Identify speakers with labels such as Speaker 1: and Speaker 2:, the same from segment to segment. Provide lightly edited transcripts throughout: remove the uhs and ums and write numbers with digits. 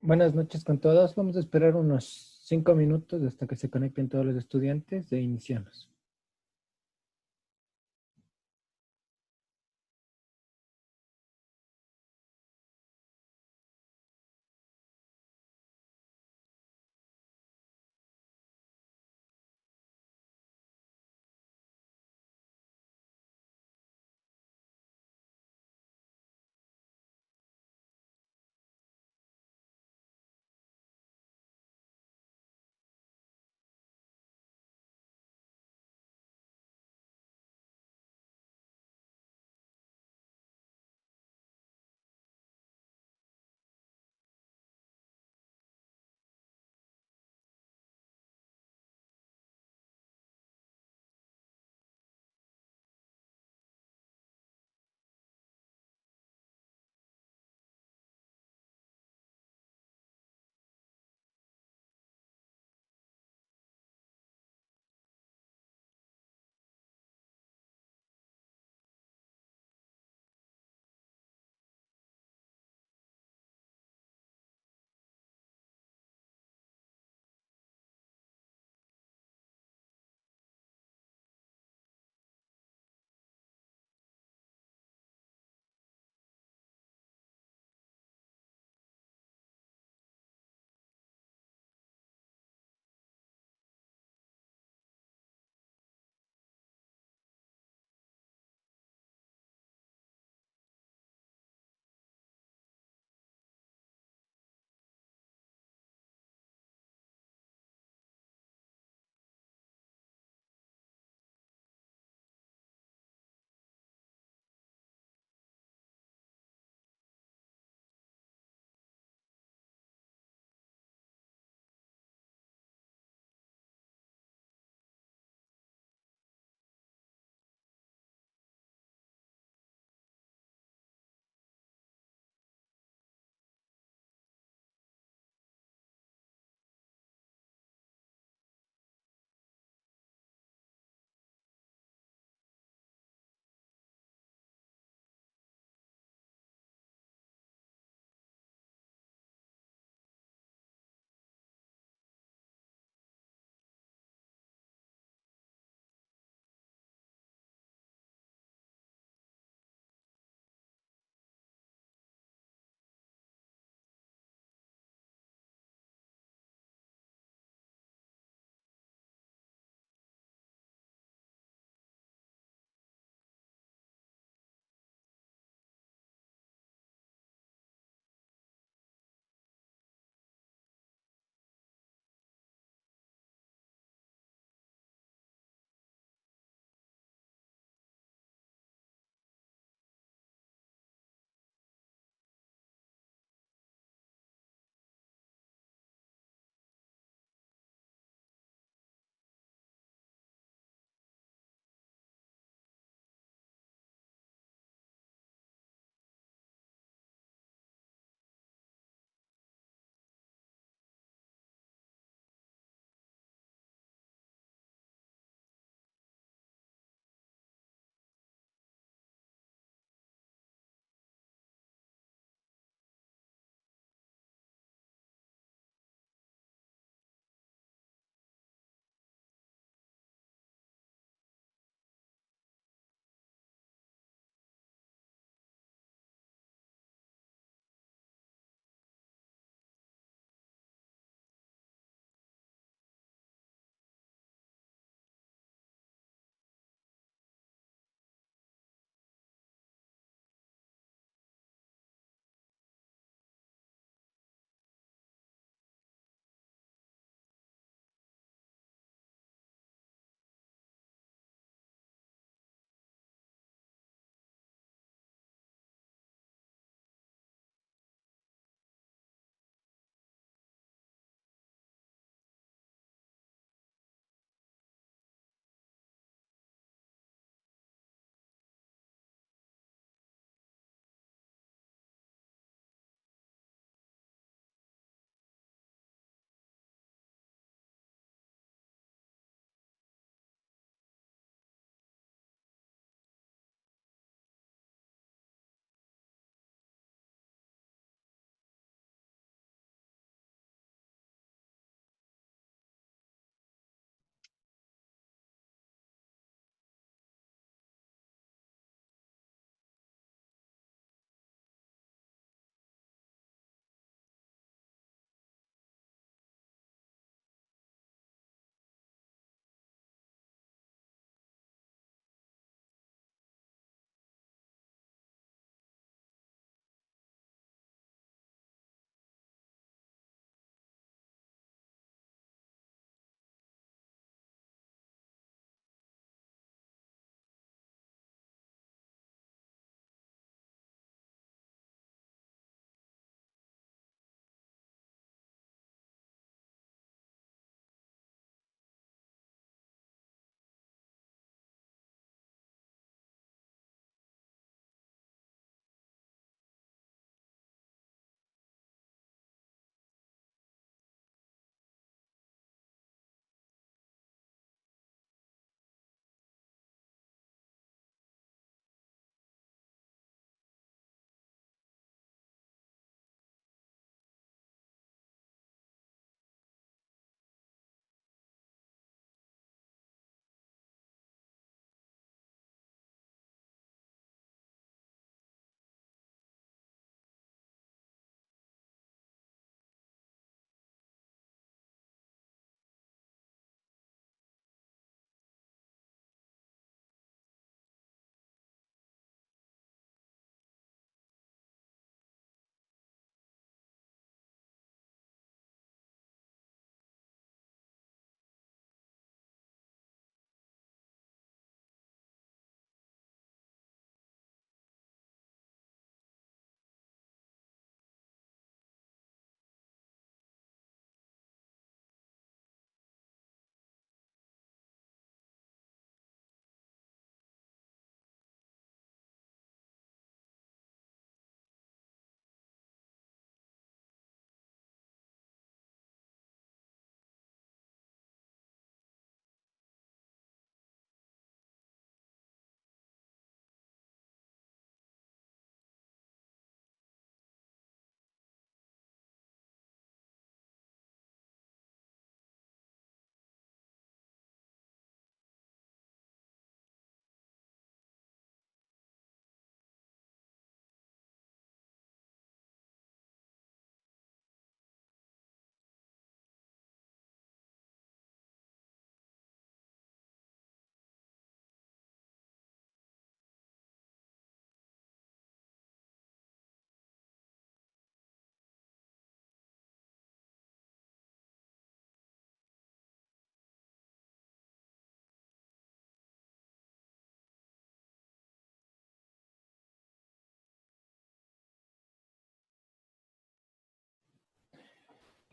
Speaker 1: Buenas noches con todos. Vamos a esperar unos 5 minutos hasta que se conecten todos los estudiantes e iniciamos.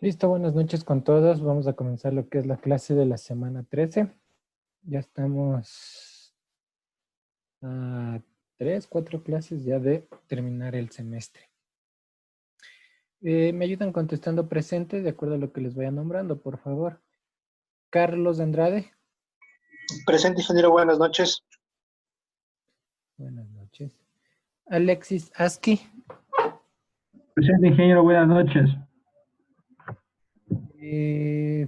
Speaker 1: Listo, buenas noches con todos. Vamos a comenzar lo que es la clase de la semana 13. Ya estamos a 3, 4 clases ya de terminar el semestre. Me ayudan contestando presente de acuerdo a lo que les vaya nombrando, por favor. Carlos Andrade.
Speaker 2: Presente, ingeniero, buenas noches.
Speaker 1: Buenas noches. Alexis Aski.
Speaker 3: Presente, ingeniero, buenas noches.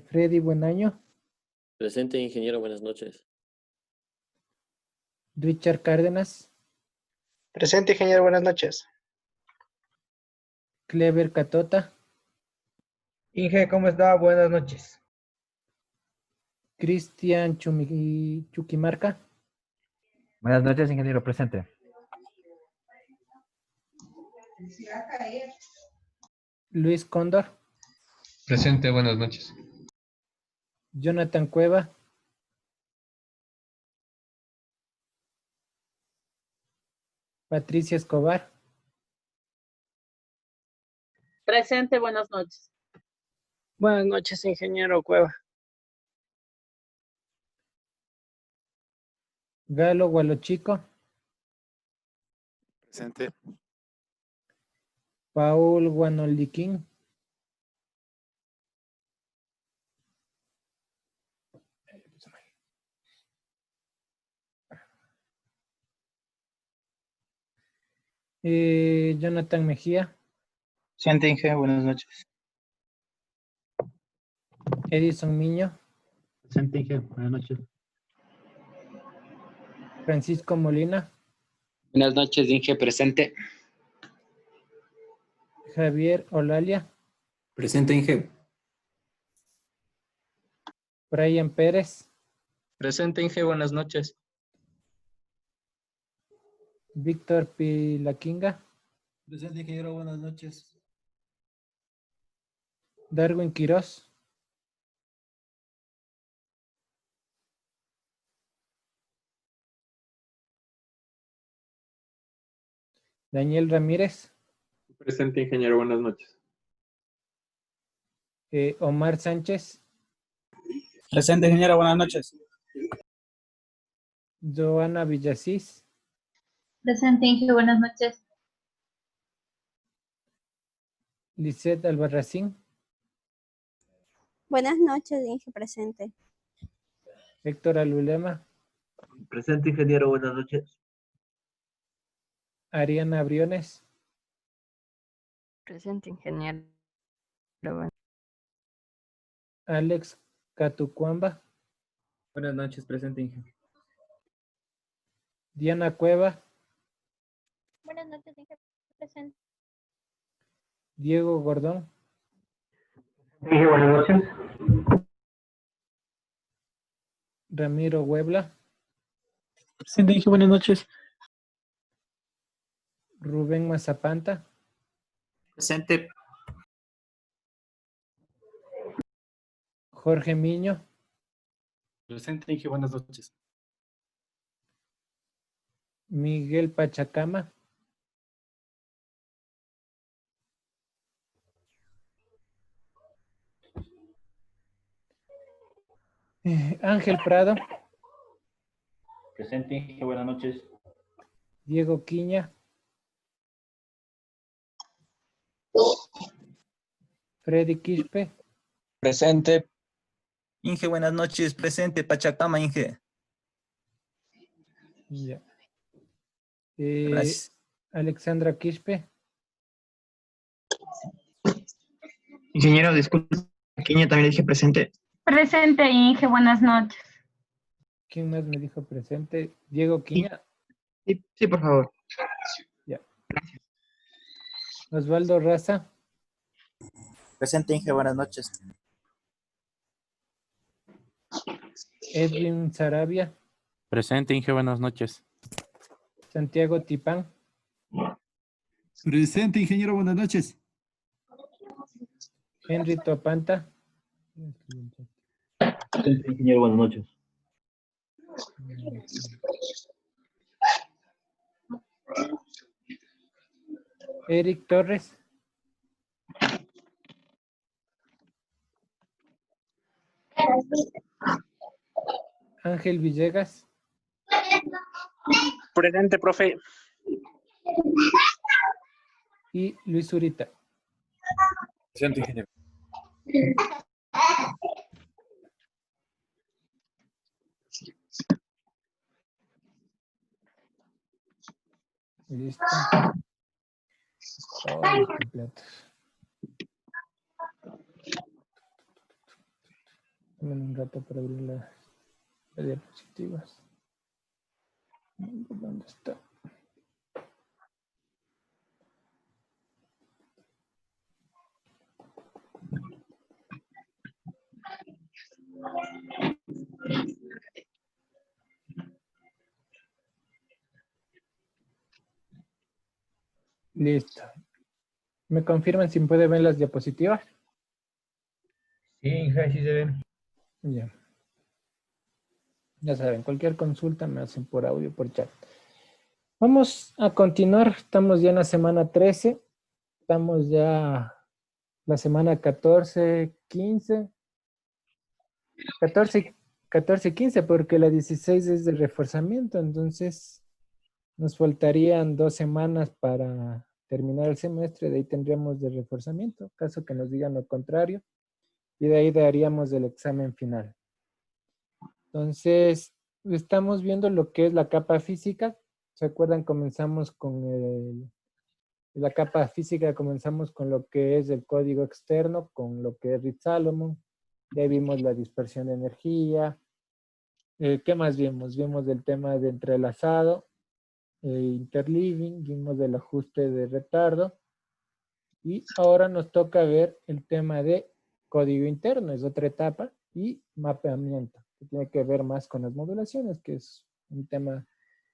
Speaker 1: Freddy Buenaño.
Speaker 4: Presente, ingeniero, buenas noches.
Speaker 1: Richard Cárdenas.
Speaker 2: Presente, ingeniero, buenas noches.
Speaker 1: Clever Catota.
Speaker 5: Inge, ¿cómo está? Buenas noches.
Speaker 1: Cristian Chuquimarca.
Speaker 6: Buenas noches, ingeniero presente.
Speaker 1: Luis Cóndor.
Speaker 7: Presente, buenas noches.
Speaker 1: Jonathan Cueva. Patricia Escobar.
Speaker 8: Presente, buenas noches.
Speaker 9: Buenas noches, ingeniero Cueva.
Speaker 1: Galo Gualochico.
Speaker 10: Presente.
Speaker 1: Paul Guanoliquín. Jonathan Mejía.
Speaker 5: Presente, Inge, buenas noches.
Speaker 1: Edison Miño.
Speaker 3: Presente, Inge, buenas noches.
Speaker 1: Francisco Molina.
Speaker 9: Buenas noches, Inge, presente.
Speaker 1: Javier Olalia.
Speaker 11: Presente, Inge.
Speaker 1: Brian Pérez.
Speaker 11: Presente, Inge, buenas noches.
Speaker 1: Víctor Pilaquinga.
Speaker 12: Presente, ingeniero, buenas noches.
Speaker 1: Darwin Quiroz. Daniel Ramírez.
Speaker 7: Presente, ingeniero, buenas noches.
Speaker 1: Omar Sánchez.
Speaker 5: Presente, ingeniero, buenas noches.
Speaker 1: Joana Villasís.
Speaker 13: Presente, Inge, buenas noches.
Speaker 1: Lisette Albarracín.
Speaker 14: Buenas noches, Inge, presente.
Speaker 1: Héctor Alulema.
Speaker 10: Presente, ingeniero, buenas noches.
Speaker 1: Ariana Briones.
Speaker 15: Presente, ingeniero.
Speaker 1: Alex Catucuamba.
Speaker 11: Buenas noches, presente, Inge.
Speaker 1: Diana Cueva.
Speaker 13: Buenas noches, Inge, presente.
Speaker 1: Diego Gordón.
Speaker 3: Inge, buenas noches.
Speaker 1: Ramiro Huebla.
Speaker 3: Presente, Inge, buenas noches.
Speaker 1: Rubén Mazapanta.
Speaker 5: Presente.
Speaker 1: Jorge Miño.
Speaker 3: Presente, Inge, buenas noches.
Speaker 1: Miguel Pachacama. Ángel Prado.
Speaker 6: Presente, Inge, buenas noches.
Speaker 1: Diego Quiña. Freddy Quispe.
Speaker 5: Presente. Inge, buenas noches. Presente, Pachacama, Inge.
Speaker 1: Ya.
Speaker 5: Gracias.
Speaker 1: Alexandra Quispe.
Speaker 2: Ingeniero, disculpe, Quiña también le dije presente.
Speaker 13: Presente, Inge, buenas noches.
Speaker 1: ¿Quién más me dijo presente? Diego Quiña.
Speaker 2: Sí, por favor.
Speaker 1: Ya. Osvaldo Raza.
Speaker 5: Presente, Inge, buenas noches.
Speaker 1: Edwin Sarabia.
Speaker 10: Presente, Inge, buenas noches.
Speaker 1: Santiago Tipán.
Speaker 12: Presente, ingeniero, buenas noches.
Speaker 1: Henry Topanta.
Speaker 6: Presente, ingeniero, buenas noches.
Speaker 1: Eric Torres. Ángel Villegas.
Speaker 9: Presente, profe.
Speaker 1: Y Luis Zurita.
Speaker 10: Presente, ingeniero.
Speaker 1: Listo. Todos completos. Dame un rato para abrir las diapositivas. ¿Dónde está? Listo. ¿Me confirman si puede ver las diapositivas?
Speaker 5: Sí, Inge, sí se ven.
Speaker 1: Ya. Ya saben, cualquier consulta me hacen por audio, por chat. Vamos a continuar. Estamos ya en la semana 13. Estamos ya la semana 14, 15. 14 y 15 porque la 16 es de reforzamiento. Entonces nos faltarían 2 semanas para terminar el semestre. De ahí tendríamos de reforzamiento, caso que nos digan lo contrario. Y de ahí daríamos el examen final. Entonces, estamos viendo lo que es la capa física. ¿Se acuerdan? Comenzamos con la capa física, comenzamos con lo que es el código externo, con lo que es Reed-Solomon. Ya vimos la dispersión de energía. ¿Qué más vimos? Vimos el tema de entrelazado, interleaving, vimos del ajuste de retardo. Y ahora nos toca ver el tema de código interno, es otra etapa, y mapeamiento, que tiene que ver más con las modulaciones, que es un tema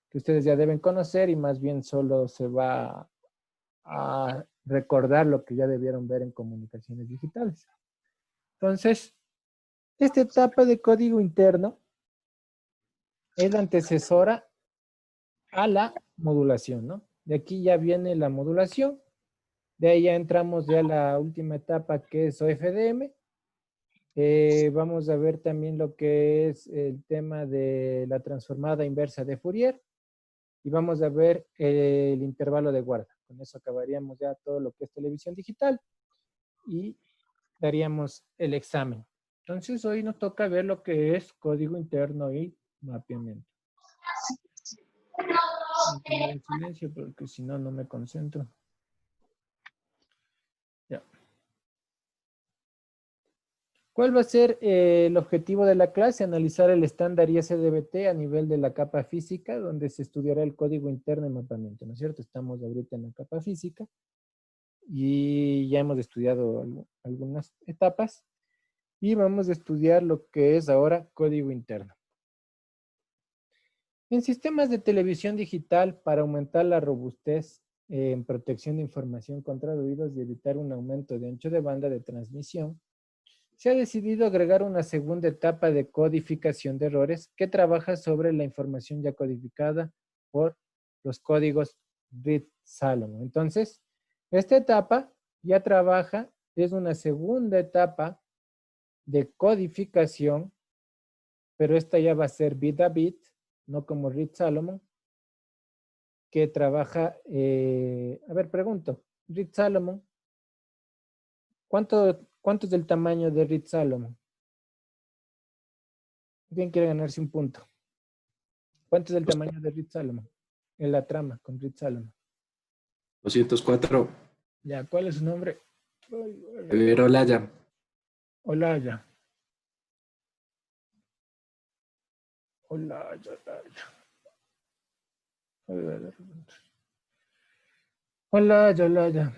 Speaker 1: que ustedes ya deben conocer y más bien solo se va a recordar lo que ya debieron ver en comunicaciones digitales. Entonces, esta etapa de código interno es la antecesora a la modulación, ¿no? De aquí ya viene la modulación. De ahí ya entramos ya a la última etapa que es OFDM. Vamos a ver también lo que es el tema de la transformada inversa de Fourier. Y vamos a ver el intervalo de guarda. Con eso acabaríamos ya todo lo que es televisión digital. Y daríamos el examen. Entonces hoy nos toca ver lo que es código interno y mapeamiento. Voy a poner en silencio porque si no, no me concentro. Ya. ¿Cuál va a ser el objetivo de la clase? Analizar el estándar ISDBT a nivel de la capa física, donde se estudiará el código interno y mapeamiento, ¿no es cierto? Estamos ahorita en la capa física y ya hemos estudiado algunas etapas y vamos a estudiar lo que es ahora código interno. En sistemas de televisión digital, para aumentar la robustez en protección de información contra ruidos y evitar un aumento de ancho de banda de transmisión, se ha decidido agregar una segunda etapa de codificación de errores que trabaja sobre la información ya codificada por los códigos Reed-Solomon. Entonces, esta etapa ya trabaja, es una segunda etapa de codificación, pero esta ya va a ser bit a bit, no como Reed-Solomon, que trabaja, a ver, pregunto, Reed-Solomon, ¿cuánto es el tamaño de Reed-Solomon? ¿Quién quiere ganarse un punto? ¿Cuánto es el tamaño de Reed-Solomon? En la trama con Reed-Solomon.
Speaker 11: 204.
Speaker 1: Ya, ¿cuál es su nombre?
Speaker 11: Javier Olaya.
Speaker 1: Olaya. Olaya. Olaya.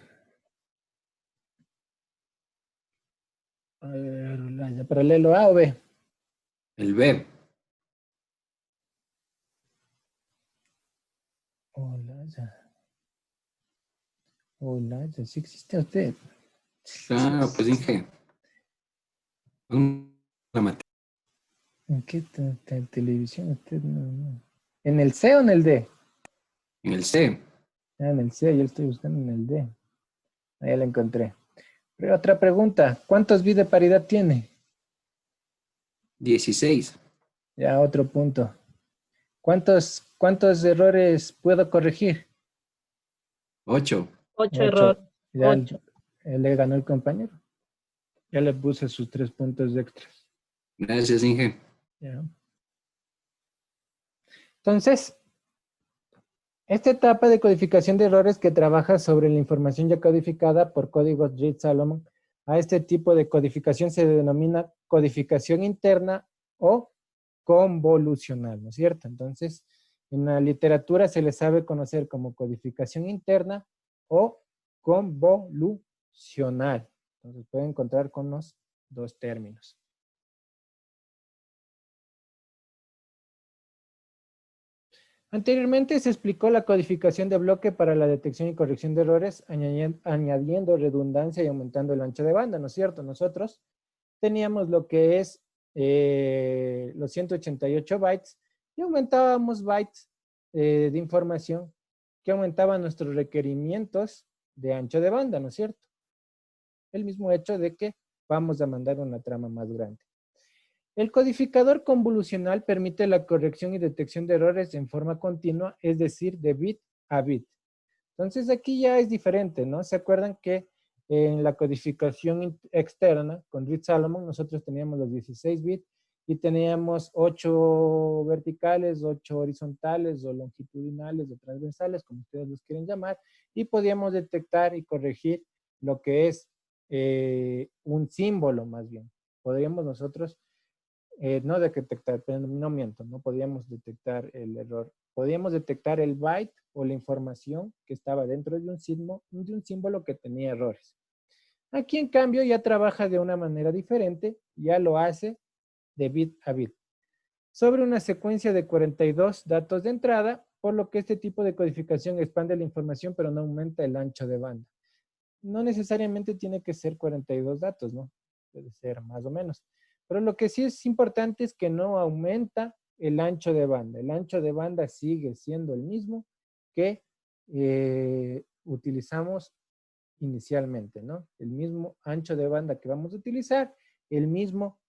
Speaker 1: A ver, Olaya. ¿Paralelo A o B?
Speaker 11: El B.
Speaker 1: Olaya, ¿sí existe usted?
Speaker 11: Claro, pues dije. La materia.
Speaker 1: ¿En qué televisión usted? No. ¿En el C o en el D?
Speaker 11: En el C.
Speaker 1: Ah, en el C, yo lo estoy buscando en el D. Ahí la encontré. Pero otra pregunta, ¿cuántos bits de paridad tiene?
Speaker 11: 16.
Speaker 1: Ya, otro punto. ¿Cuántos errores puedo corregir?
Speaker 11: 8.
Speaker 8: 8 errores.
Speaker 1: Ya
Speaker 8: 8.
Speaker 1: le ganó el compañero. Ya le puse sus 3 puntos extras.
Speaker 11: Gracias, Inge.
Speaker 1: Ya. Entonces, esta etapa de codificación de errores que trabaja sobre la información ya codificada por códigos Reed-Solomon, a este tipo de codificación se denomina codificación interna o convolucional, ¿no es cierto? Entonces, en la literatura se le sabe conocer como codificación interna o convolucional. Entonces, pueden encontrar con los dos términos. Anteriormente se explicó la codificación de bloque para la detección y corrección de errores, añadiendo redundancia y aumentando el ancho de banda, ¿no es cierto? Nosotros teníamos lo que es los 188 bytes y aumentábamos bytes de información que aumentaban nuestros requerimientos de ancho de banda, ¿no es cierto? El mismo hecho de que vamos a mandar una trama más grande. El codificador convolucional permite la corrección y detección de errores en forma continua, es decir, de bit a bit. Entonces aquí ya es diferente, ¿no? ¿Se acuerdan que en la codificación externa con Reed-Solomon nosotros teníamos los 16 bits y teníamos 8 verticales, 8 horizontales o longitudinales o transversales, como ustedes los quieren llamar, y podíamos detectar y corregir lo que es un símbolo más bien. Podríamos nosotros no detectar, pero no miento, no podíamos detectar el error. Podíamos detectar el byte o la información que estaba dentro de un símbolo que tenía errores. Aquí, en cambio, ya trabaja de una manera diferente, ya lo hace de bit a bit. Sobre una secuencia de 42 datos de entrada, por lo que este tipo de codificación expande la información, pero no aumenta el ancho de banda. No necesariamente tiene que ser 42 datos, ¿no? Puede ser más o menos. Pero lo que sí es importante es que no aumenta el ancho de banda. El ancho de banda sigue siendo el mismo que utilizamos inicialmente, ¿no? El mismo ancho de banda que vamos a utilizar, el mismo,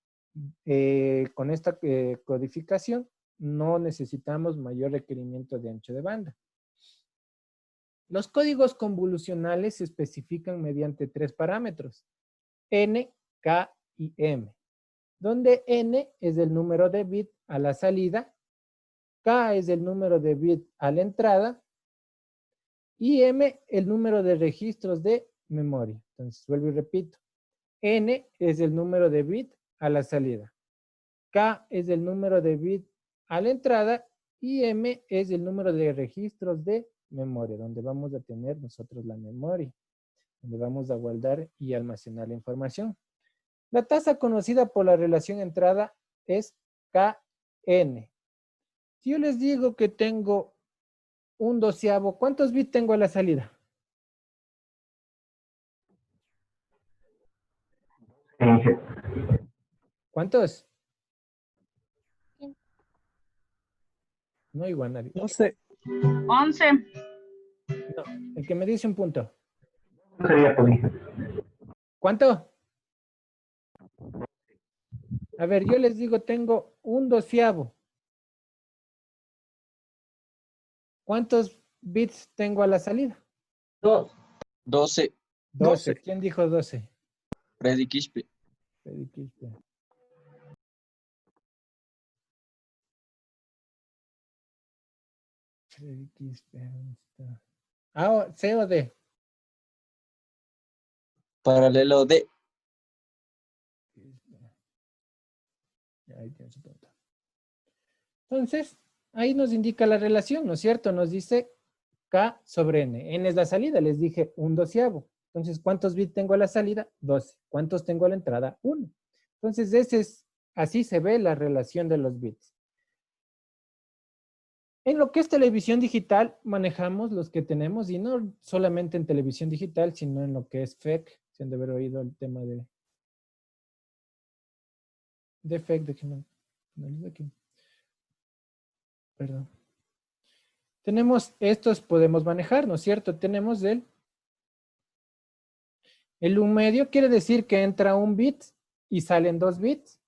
Speaker 1: con esta codificación, no necesitamos mayor requerimiento de ancho de banda. Los códigos convolucionales se especifican mediante 3 parámetros, N, K y M, donde N es el número de bit a la salida, K es el número de bit a la entrada y M el número de registros de memoria. Entonces, vuelvo y repito. N es el número de bit a la salida, K es el número de bit a la entrada y M es el número de registros de memoria, donde vamos a tener nosotros la memoria, donde vamos a guardar y almacenar la información. La tasa conocida por la relación entrada es Kn. Si yo les digo que tengo un doceavo, ¿cuántos bits tengo a la salida? ¿Cuántos? No igual nadie.
Speaker 3: No sé.
Speaker 8: 11.
Speaker 1: No, el que me dice un punto.
Speaker 3: Sería por Inge.
Speaker 1: ¿Cuánto? A ver, yo les digo, tengo un doceavo. ¿Cuántos bits tengo a la salida?
Speaker 9: 12.
Speaker 1: 12. ¿Quién dijo 12?
Speaker 9: Freddy Quispe.
Speaker 1: Freddy Quispe. Freddy Quispe, ¿dónde está? Ah, ¿C o D?
Speaker 9: Paralelo D.
Speaker 1: Ahí tiene su punto. Entonces, ahí nos indica la relación, ¿no es cierto? Nos dice K sobre N. N es la salida, les dije un doceavo. Entonces, ¿cuántos bits tengo a la salida? 12. ¿Cuántos tengo a la entrada? 1. Entonces, así se ve la relación de los bits. En lo que es televisión digital, manejamos los que tenemos, y no solamente en televisión digital, sino en lo que es FEC. Se han de haber oído el tema de FEC, de aquí. Perdón. Tenemos estos, podemos manejar, ¿no es cierto? Tenemos el un medio, quiere decir que entra un bit y salen 2 bits.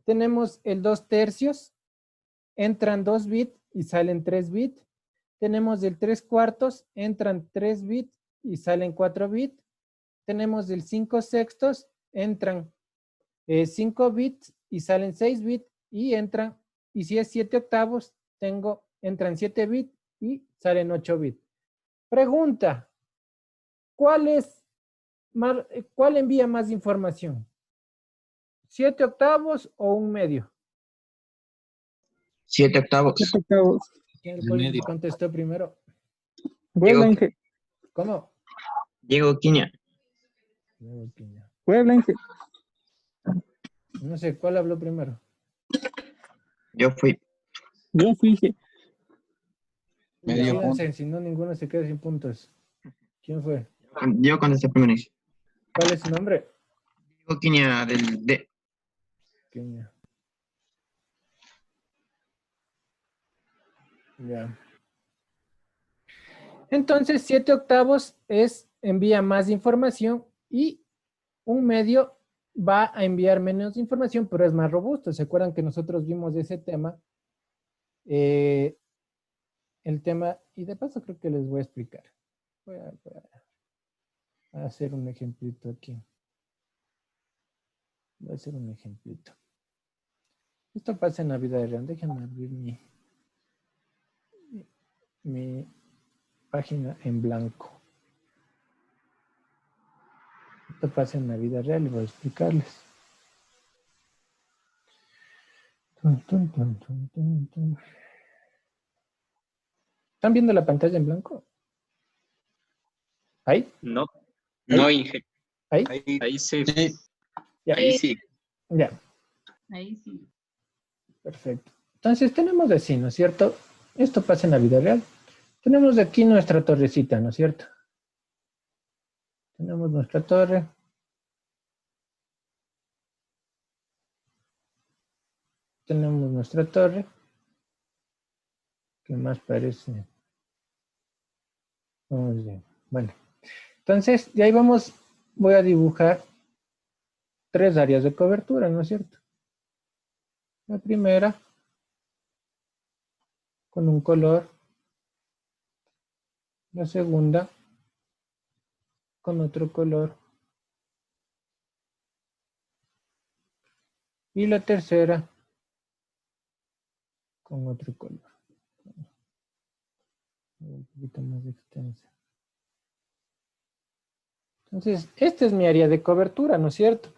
Speaker 1: Tenemos el 2 tercios, entran 2 bits y salen 3 bits. Tenemos del 3/4, entran 3 bits y salen 4 bits. Tenemos del 5/6, entran 5 bits y salen 6 bits y entran, y si es 7/8, entran 7 bits y salen 8 bits. Pregunta, ¿cuál envía más información? ¿7/8 o 1/2?
Speaker 2: 7/8.
Speaker 8: 7/8.
Speaker 1: ¿Quién contestó primero?
Speaker 8: Puebla, Inge.
Speaker 1: ¿Cómo?
Speaker 2: Diego Quiña.
Speaker 8: Puebla, Inge.
Speaker 1: No sé, ¿cuál habló primero?
Speaker 2: Yo fui.
Speaker 8: Yo fui, Inge.
Speaker 9: Medio punto.
Speaker 1: Fíjense, si no, ninguno se queda sin puntos. ¿Quién fue?
Speaker 2: Yo contesté primero.
Speaker 1: ¿Cuál es su nombre?
Speaker 2: Diego Quiña del D.
Speaker 1: Pequeña. Ya. Entonces, 7/8 envía más información y 1/2 va a enviar menos información, pero es más robusto. ¿Se acuerdan que nosotros vimos ese tema? El tema, y de paso creo que les voy a explicar. Voy a hacer un ejemplito aquí. Voy a hacer un ejemplito. Esto pasa en la vida real. Déjenme abrir mi página en blanco. Esto pasa en la vida real y voy a explicarles. ¿Están viendo la pantalla en blanco? ¿Ahí?
Speaker 9: No.
Speaker 1: ¿Ahí?
Speaker 9: No, Inge.
Speaker 1: ¿Ahí?
Speaker 9: Ahí sí.
Speaker 1: Ya.
Speaker 9: Ahí sí.
Speaker 1: Ya.
Speaker 8: Ahí sí.
Speaker 1: Perfecto. Entonces tenemos así, ¿no es cierto? Esto pasa en la vida real. Tenemos aquí nuestra torrecita, ¿no es cierto? Tenemos nuestra torre. Tenemos nuestra torre. ¿Qué más parece? Vamos bien. Bueno. Entonces, de ahí voy a dibujar 3 áreas de cobertura, ¿no es cierto? La primera, con un color. La segunda, con otro color. Y la tercera, con otro color. Un poquito más extensa. Entonces, esta es mi área de cobertura, ¿no es cierto?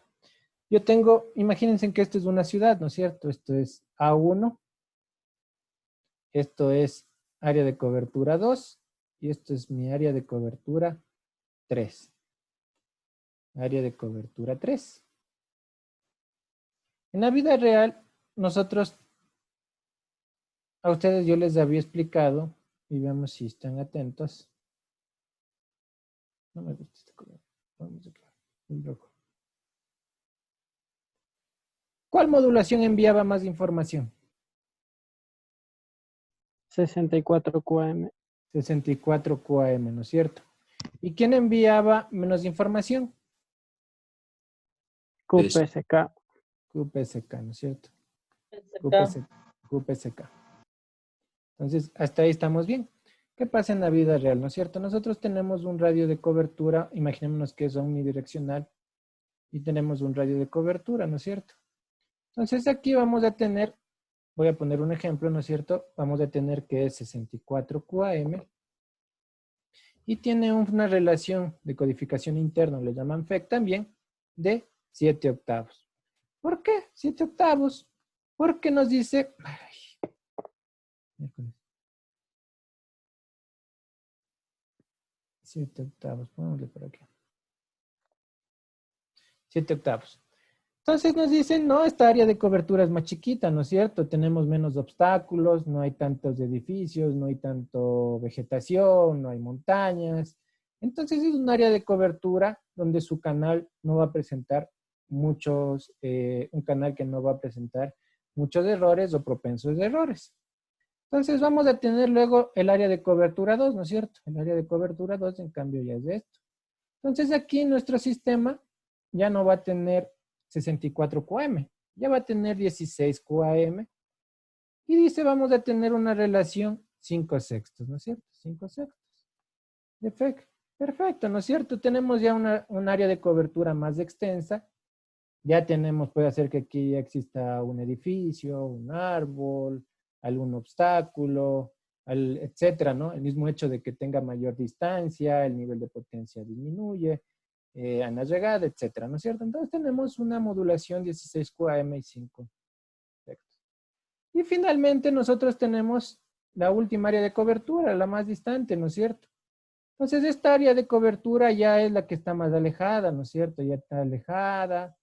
Speaker 1: Yo tengo, imagínense que esto es una ciudad, ¿no es cierto? Esto es A1. Esto es área de cobertura 2. Y esto es mi área de cobertura 3. Área de cobertura 3. En la vida real, nosotros, a ustedes yo les había explicado, y veamos si están atentos. No me gusta este color. Vamos acá, el rojo. ¿Cuál modulación enviaba más información?
Speaker 8: 64 QAM.
Speaker 1: 64 QAM, ¿no es cierto? ¿Y quién enviaba menos información?
Speaker 8: QPSK.
Speaker 1: QPSK, ¿no es cierto?
Speaker 8: PSK.
Speaker 1: QPSK. Entonces, hasta ahí estamos bien. ¿Qué pasa en la vida real, no es cierto? Nosotros tenemos un radio de cobertura, imaginémonos que es omnidireccional, y tenemos un radio de cobertura, ¿no es cierto? Entonces, aquí vamos a tener, voy a poner un ejemplo, ¿no es cierto? Vamos a tener que es 64 QAM, y tiene una relación de codificación interna, le llaman FEC también, de 7/8. ¿Por qué 7/8? Porque nos dice... Miércoles. 7/8, pongámosle por aquí. 7/8. Entonces nos dicen, no, esta área de cobertura es más chiquita, ¿no es cierto? Tenemos menos obstáculos, no hay tantos edificios, no hay tanto vegetación, no hay montañas. Entonces es un área de cobertura donde su canal no va a presentar un canal que no va a presentar muchos errores o propensos de errores. Entonces vamos a tener luego el área de cobertura 2, ¿no es cierto? El área de cobertura 2 en cambio ya es de esto. Entonces aquí nuestro sistema ya no va a tener 64 QAM, ya va a tener 16 QAM Y dice, vamos a tener una relación 5/6, ¿no es cierto? 5/6. Perfecto, ¿no es cierto? Tenemos ya un área de cobertura más extensa. Ya tenemos, puede ser que aquí ya exista un edificio, un árbol, algún obstáculo, etcétera, ¿no? El mismo hecho de que tenga mayor distancia, el nivel de potencia disminuye, en la llegada, etcétera, ¿no es cierto? Entonces tenemos una modulación 16 QAM y 5. Y finalmente nosotros tenemos la última área de cobertura, la más distante, ¿no es cierto? Entonces esta área de cobertura ya es la que está más alejada, ¿no es cierto? Ya está alejada,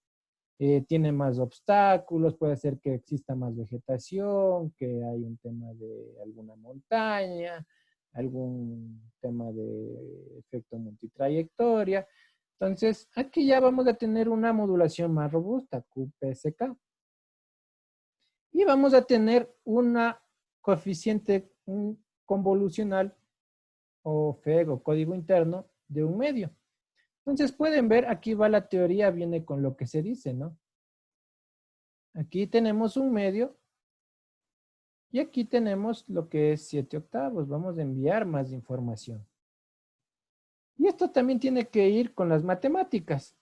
Speaker 1: tiene más obstáculos, puede ser que exista más vegetación, que hay un tema de alguna montaña, algún tema de efecto multitrayectoria. Entonces, aquí ya vamos a tener una modulación más robusta, QPSK. Y vamos a tener una coeficiente convolucional o FEG o código interno de 1/2. Entonces pueden ver, aquí va la teoría, viene con lo que se dice, ¿no? Aquí tenemos 1/2 y aquí tenemos lo que es 7/8. Vamos a enviar más información. Y esto también tiene que ir con las matemáticas.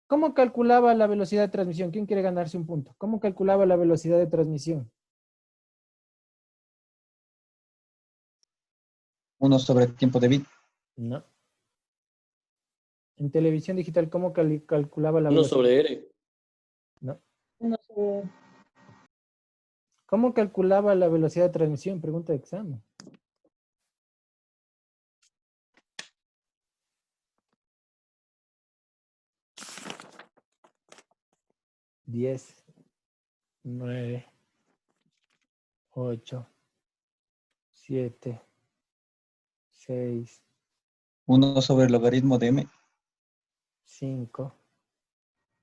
Speaker 1: ¿Cómo calculaba la velocidad de transmisión? ¿Quién quiere ganarse un punto? ¿Cómo calculaba la velocidad de transmisión?
Speaker 9: 1 sobre tiempo de bit.
Speaker 1: No. En televisión digital, ¿cómo calculaba la
Speaker 4: 1
Speaker 1: velocidad?
Speaker 4: sobre R.
Speaker 1: No.
Speaker 8: 1 sobre...
Speaker 1: ¿Cómo calculaba la velocidad de transmisión? Pregunta de examen. Diez, 9, 8, 7, 6,
Speaker 9: 1 sobre el logaritmo de m.
Speaker 1: 5,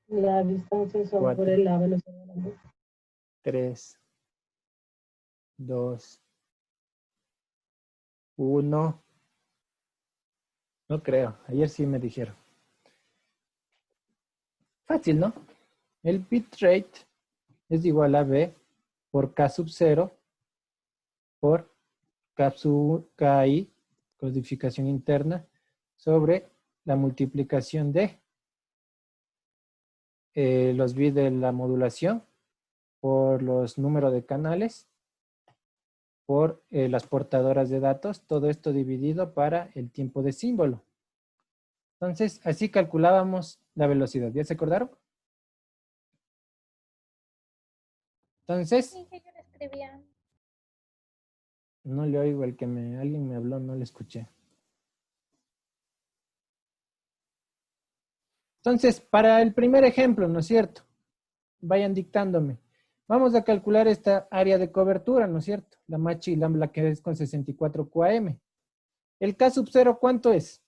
Speaker 8: La distancia sobre
Speaker 1: 4,
Speaker 8: la velocidad de la luz.
Speaker 1: 3, 2, 1. No creo. Ayer sí me dijeron. Fácil, ¿no? El bitrate es igual a B por K sub 0 por K sub KI, codificación interna, sobre la multiplicación de los bits de la modulación por los números de canales, por las portadoras de datos, todo esto dividido para el tiempo de símbolo. Entonces, así calculábamos la velocidad. ¿Ya se acordaron? Entonces,
Speaker 13: Sí, que yo lo escribía.
Speaker 1: no le oigo el que alguien me habló, no le escuché. Entonces, para el primer ejemplo, ¿no es cierto? Vayan dictándome. Vamos a calcular esta área de cobertura, ¿no es cierto? La machi, la que es con 64 QAM. El K sub 0, ¿cuánto es?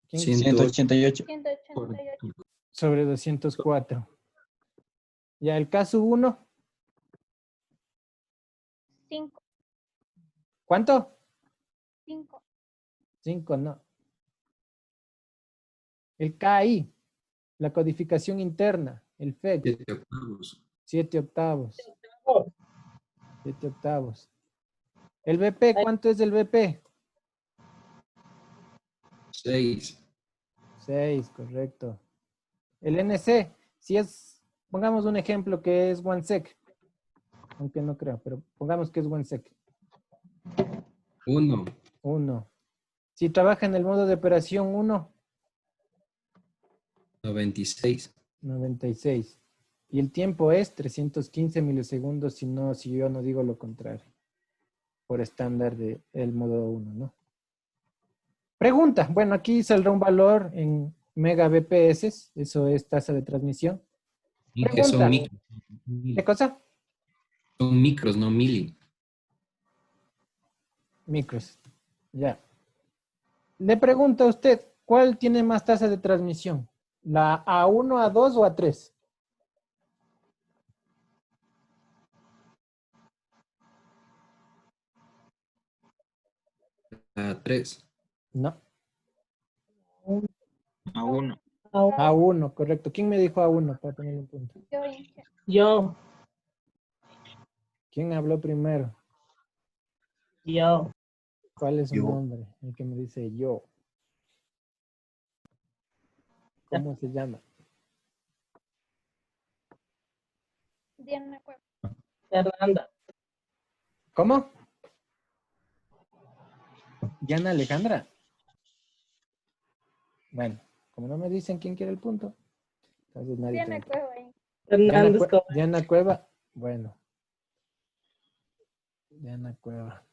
Speaker 1: ¿Quién?
Speaker 9: 188.
Speaker 13: 188.
Speaker 1: Sobre 204. Ya, el K sub 1.
Speaker 13: 5.
Speaker 1: ¿Cuánto?
Speaker 13: 5.
Speaker 1: 5, no. El KI, la codificación interna, el FEG.
Speaker 11: 7/8.
Speaker 1: 7/8. 7/8. El BP, ¿cuánto es el BP?
Speaker 11: 6.
Speaker 1: 6, correcto. El NC, si es, pongamos un ejemplo que es OneSec, aunque no creo, pero pongamos que es OneSec.
Speaker 11: 1.
Speaker 1: 1. Si trabaja en el modo de operación 1,
Speaker 11: 96.
Speaker 1: 96. Y el tiempo es 315 milisegundos si yo no digo lo contrario. Por estándar del modo 1, ¿no? Pregunta. Bueno, aquí saldrá un valor en megabps. Eso es tasa de transmisión.
Speaker 11: Que son micros.
Speaker 1: ¿Qué cosa?
Speaker 11: Son micros, no mili.
Speaker 1: Micros. Ya. Le pregunta a usted, ¿cuál tiene más tasa de transmisión? ¿La A1, A2 o A3?
Speaker 11: A3.
Speaker 1: No.
Speaker 2: A1.
Speaker 1: A1, correcto. ¿Quién me dijo A1 para ponerle un punto?
Speaker 13: Yo, Inge.
Speaker 5: Yo.
Speaker 1: ¿Quién habló primero?
Speaker 5: Yo.
Speaker 1: ¿Cuál es su
Speaker 6: Yo.
Speaker 1: nombre? El que me dice yo. ¿Cómo se llama?
Speaker 13: Diana Cueva.
Speaker 5: Fernanda.
Speaker 1: ¿Cómo? Diana Alejandra. Bueno, como no me dicen quién quiere el punto, entonces nadie
Speaker 13: Diana
Speaker 1: tiene.
Speaker 13: Cueva. Inge.
Speaker 5: Fernández.
Speaker 1: Diana Cueva. Bueno. Diana Cueva.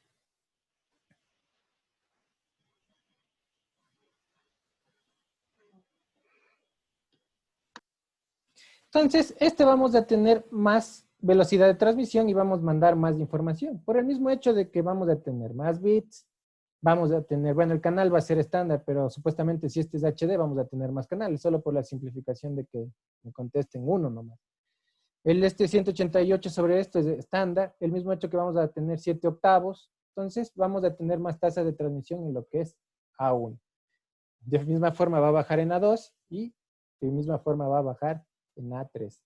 Speaker 1: Entonces, vamos a tener más velocidad de transmisión y vamos a mandar más información. Por el mismo hecho de que vamos a tener más bits, vamos a tener, bueno, el canal va a ser estándar, pero supuestamente si este es HD vamos a tener más canales, solo por la simplificación de que me contesten uno nomás. El 188 sobre esto es estándar, el mismo hecho que vamos a tener 7 octavos, entonces vamos a tener más tasa de transmisión en lo que es A1. De misma forma va a bajar en A2 y de misma forma va a bajar en A3.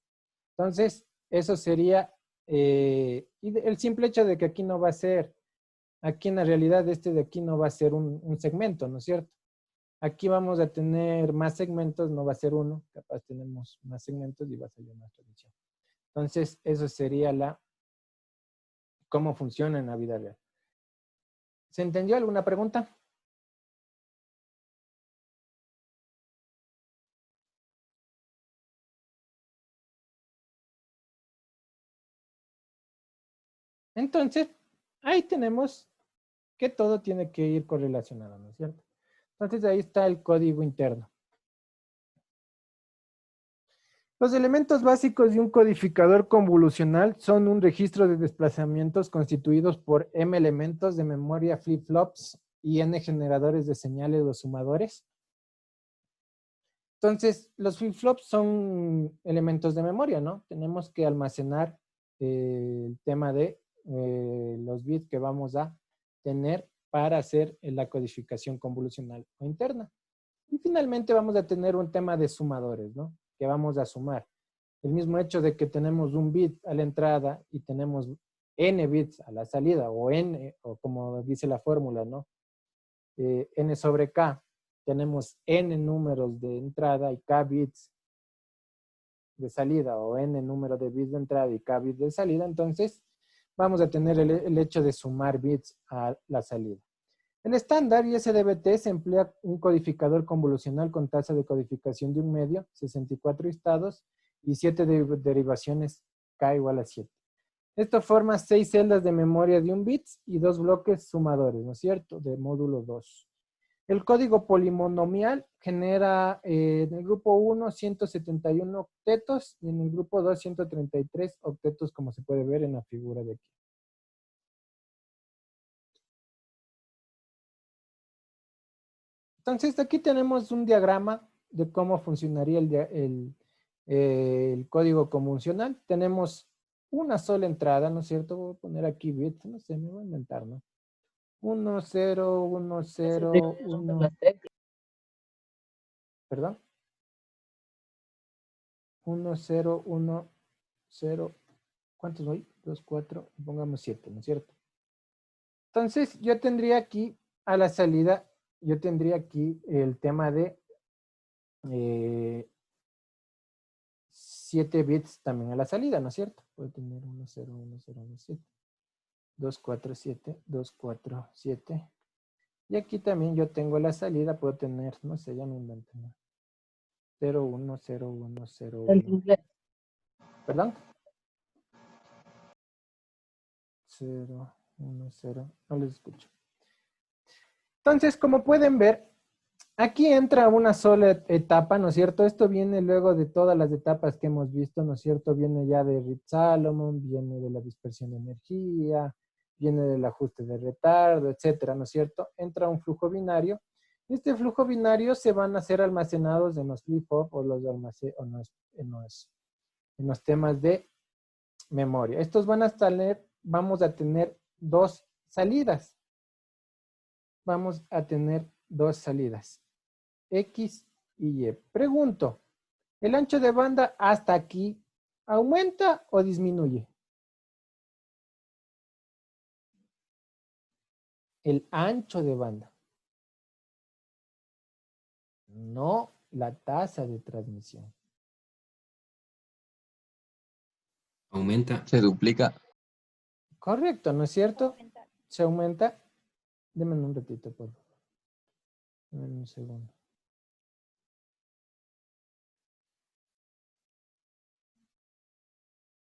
Speaker 1: Entonces, eso sería, y el simple hecho de que aquí no va a ser, aquí en la realidad de aquí no va a ser un segmento, ¿no es cierto? Aquí vamos a tener más segmentos, no va a ser uno, capaz tenemos más segmentos y va a salir más transmisión. Entonces, eso sería cómo funciona en la vida real. ¿Se entendió alguna pregunta? Entonces, ahí tenemos que todo tiene que ir correlacionado, ¿no es cierto? Entonces, ahí está el código interno. Los elementos básicos de un codificador convolucional son un registro de desplazamientos constituidos por M elementos de memoria flip-flops y N generadores de señales o sumadores. Entonces, los flip-flops son elementos de memoria, ¿no? Tenemos que almacenar el tema de los bits que vamos a tener para hacer la codificación convolucional o interna. Y finalmente vamos a tener un tema de sumadores, ¿no? Que vamos a sumar. El mismo hecho de que tenemos un bit a la entrada y tenemos n bits a la salida, o n, o como dice la fórmula, ¿no? N sobre k. Tenemos n números de entrada y k bits de salida, o n número de bits de entrada y k bits de salida. Entonces, vamos a tener el hecho de sumar bits a la salida. El estándar ISDBT se emplea un codificador convolucional con tasa de codificación de un medio, 64 estados y 7 derivaciones k igual a 7. Esto forma 6 celdas de memoria de un bit y 2 bloques sumadores, ¿no es cierto? De módulo 2. El código polimonomial genera en el grupo 1 171 octetos y en el grupo 2 133 octetos, como se puede ver en la figura de aquí. Entonces, aquí tenemos un diagrama de cómo funcionaría el código convolucional. Tenemos una sola entrada, ¿no es cierto? Voy a poner aquí bits, no sé, me voy a inventar, ¿no? 1, 0, 1, 0, 1. ¿Perdón? 1, 0, 1, 0. ¿Cuántos voy? 2, 4, pongamos 7, ¿no es cierto? Entonces, yo tendría aquí a la salida, yo tendría aquí el tema de 7 bits también a la salida, ¿no es cierto? Puedo tener 1, 0, 1, 0, 1, 7. 2, 4, 7, 2, 4, 7. Y aquí también yo tengo la salida, puedo tener, no sé, ya me invento, ¿no? 0, 1, 0, 1, 0, 1. ¿Perdón? 0, 1, 0. No les escucho. Entonces, como pueden ver, aquí entra una sola etapa, ¿no es cierto? Esto viene luego de todas las etapas que hemos visto, ¿no es cierto? Viene ya de Ritz-Salomon, viene de la dispersión de energía, viene del ajuste de retardo, etcétera, ¿no es cierto? Entra un flujo binario. Y este flujo binario se van a ser almacenados en los flip-flop o en los temas de memoria. Estos van a tener, vamos a tener 2 salidas. vamos a tener dos salidas, X y Y. Pregunto, ¿el ancho de banda hasta aquí aumenta o disminuye? El ancho de banda. No la tasa de transmisión.
Speaker 11: Aumenta.
Speaker 9: Se duplica.
Speaker 1: Correcto, ¿no es cierto?
Speaker 13: Aumentar.
Speaker 1: Se aumenta. Deme un ratito, por favor. Deme un segundo.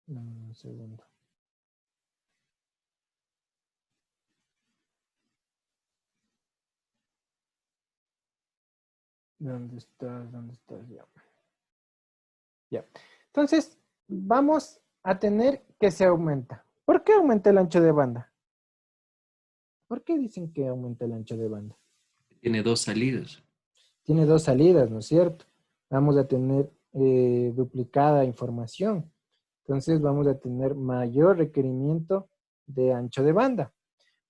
Speaker 1: Deme un segundo. ¿Dónde estás? ¿Dónde estás? Ya. Ya. Entonces, vamos a tener que se aumenta. ¿Por qué aumenta el ancho de banda? ¿Por qué dicen que aumenta el ancho de banda?
Speaker 11: Tiene dos salidas.
Speaker 1: Tiene dos salidas, ¿no es cierto? Vamos a tener duplicada información. Entonces vamos a tener mayor requerimiento de ancho de banda.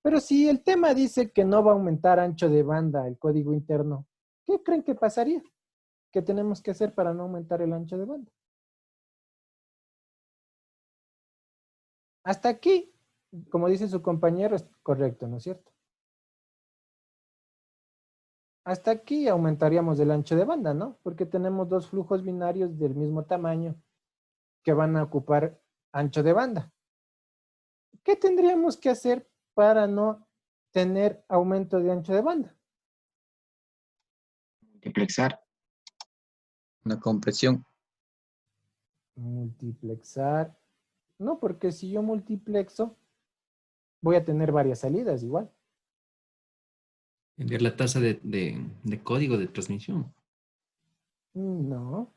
Speaker 1: Pero si el tema dice que no va a aumentar ancho de banda el código interno, ¿qué creen que pasaría? ¿Qué tenemos que hacer para no aumentar el ancho de banda? Hasta aquí, como dice su compañero, es correcto, ¿no es cierto? Hasta aquí aumentaríamos el ancho de banda, ¿no? Porque tenemos dos flujos binarios del mismo tamaño que van a ocupar ancho de banda. ¿Qué tendríamos que hacer para no tener aumento de ancho de banda?
Speaker 2: Multiplexar.
Speaker 9: Una compresión.
Speaker 1: Multiplexar. No, porque si yo multiplexo, voy a tener varias salidas igual.
Speaker 11: Cambiar la tasa de código de transmisión.
Speaker 1: No.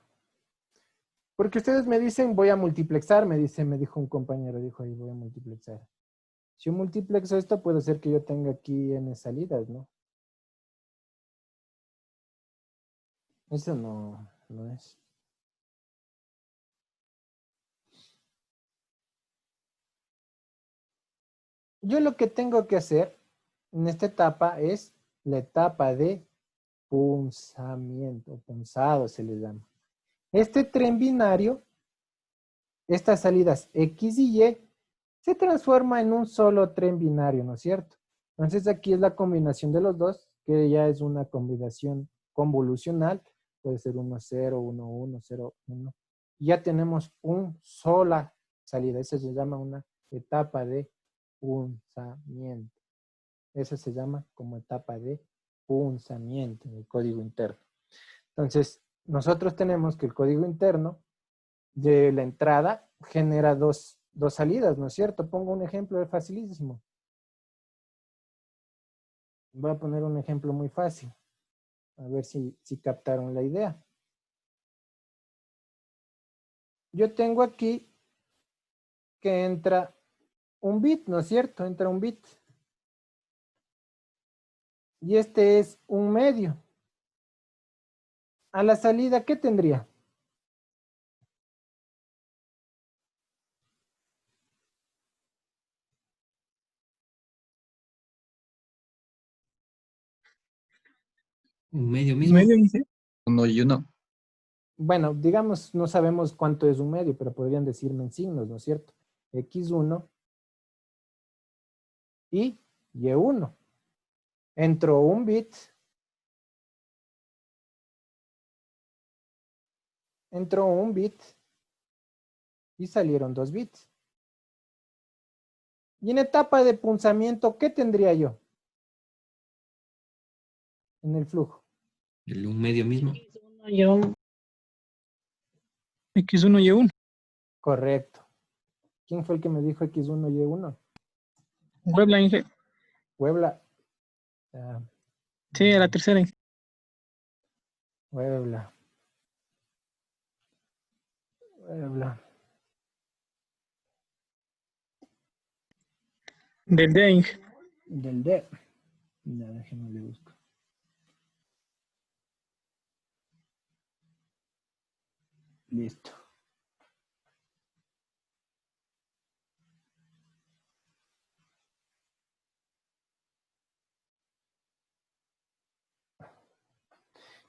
Speaker 1: Porque ustedes me dicen, voy a multiplexar, me dijo un compañero, dijo ahí, voy a multiplexar. Si yo multiplexo esto, puede ser que yo tenga aquí n salidas, ¿no? Eso no es. Yo lo que tengo que hacer en esta etapa es la etapa de punzamiento, punzado se le llama. Este tren binario, estas salidas X y Y, se transforma en un solo tren binario, ¿no es cierto? Entonces aquí es la combinación de los dos, que ya es una combinación convolucional, puede ser 1, 0, 1, 1, 0, 1. Y ya tenemos una sola salida, eso se llama una etapa de punzamiento. Eso se llama como etapa de punzamiento en el código interno. Entonces, nosotros tenemos que el código interno de la entrada genera dos salidas, ¿no es cierto? Pongo un ejemplo facilísimo. Voy a poner un ejemplo muy fácil. A ver si captaron la idea. Yo tengo aquí que entra un bit, ¿no es cierto? Entra un bit. Y este es un medio. A la salida, ¿qué tendría?
Speaker 11: Un medio mismo.
Speaker 9: Uno y uno.
Speaker 1: Bueno, digamos, no sabemos cuánto es un medio, pero podrían decirme en signos, ¿no es cierto? X1 y Y1. Entró un bit. Entró un bit y salieron 2 bits. Y en etapa de punzamiento, ¿qué tendría yo? En el flujo.
Speaker 11: Un medio mismo.
Speaker 15: X1 y 1.
Speaker 1: Correcto. ¿Quién fue el que me dijo X1 y Y1?
Speaker 15: Puebla, Inge.
Speaker 1: Puebla.
Speaker 15: Sí, a la tercera.
Speaker 1: Puebla. Puebla.
Speaker 15: Del D, Inge.
Speaker 1: Del D. Ya, déjenme le busco. Listo.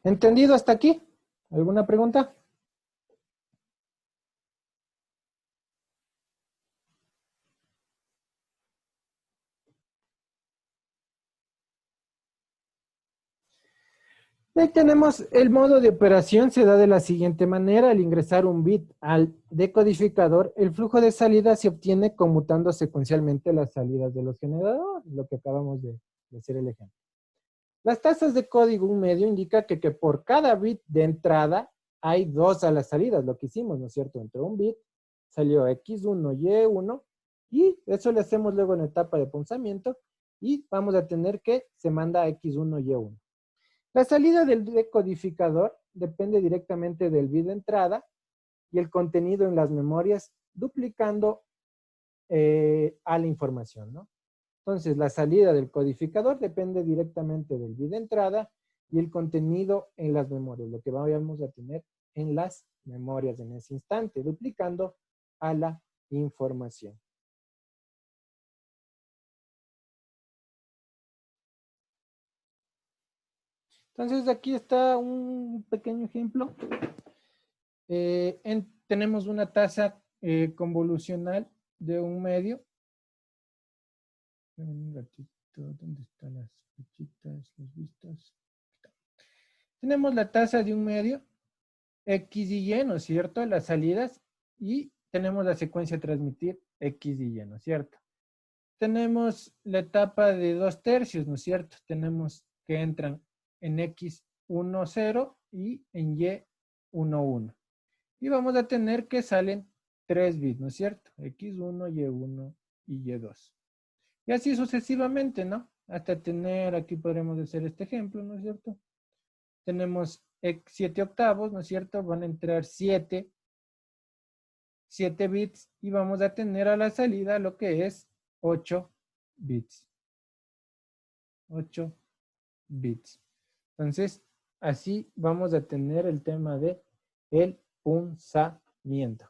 Speaker 1: ¿Entendido hasta aquí? ¿Alguna pregunta? Ahí tenemos el modo de operación, se da de la siguiente manera. Al ingresar un bit al decodificador, el flujo de salida se obtiene conmutando secuencialmente las salidas de los generadores, lo que acabamos de hacer el ejemplo. Las tasas de código un medio indica que por cada bit de entrada hay 2 a las salidas, lo que hicimos, ¿no es cierto? Entró un bit, salió X1, Y1, y eso le hacemos luego en la etapa de punzamiento, y vamos a tener que se manda X1, Y1. La salida del decodificador depende directamente del bit de entrada y el contenido en las memorias duplicando a la información, ¿no? Entonces, la salida del codificador depende directamente del bit de entrada y el contenido en las memorias, lo que vamos a tener en las memorias en ese instante, duplicando a la información. Entonces, aquí está un pequeño ejemplo. Tenemos una tasa convolucional de un medio. Un ratito, ¿dónde están las flechitas, los vistos? Tenemos la tasa de un medio, X y Y, ¿no es cierto? Las salidas, y tenemos la secuencia a transmitir, X y Y, ¿no es cierto? Tenemos la etapa de 2/3, ¿no es cierto? Tenemos que entran en X 1, 0 y en Y 1, 1. Y vamos a tener que salen 3 bits, ¿no es cierto? X1, Y1 y Y2. Y así sucesivamente, ¿no? Hasta tener, aquí podremos hacer este ejemplo, ¿no es cierto? Tenemos 7 octavos, ¿no es cierto? Van a entrar 7 bits y vamos a tener a la salida lo que es 8 bits. 8 bits. Entonces, así vamos a tener el tema de el punzamiento.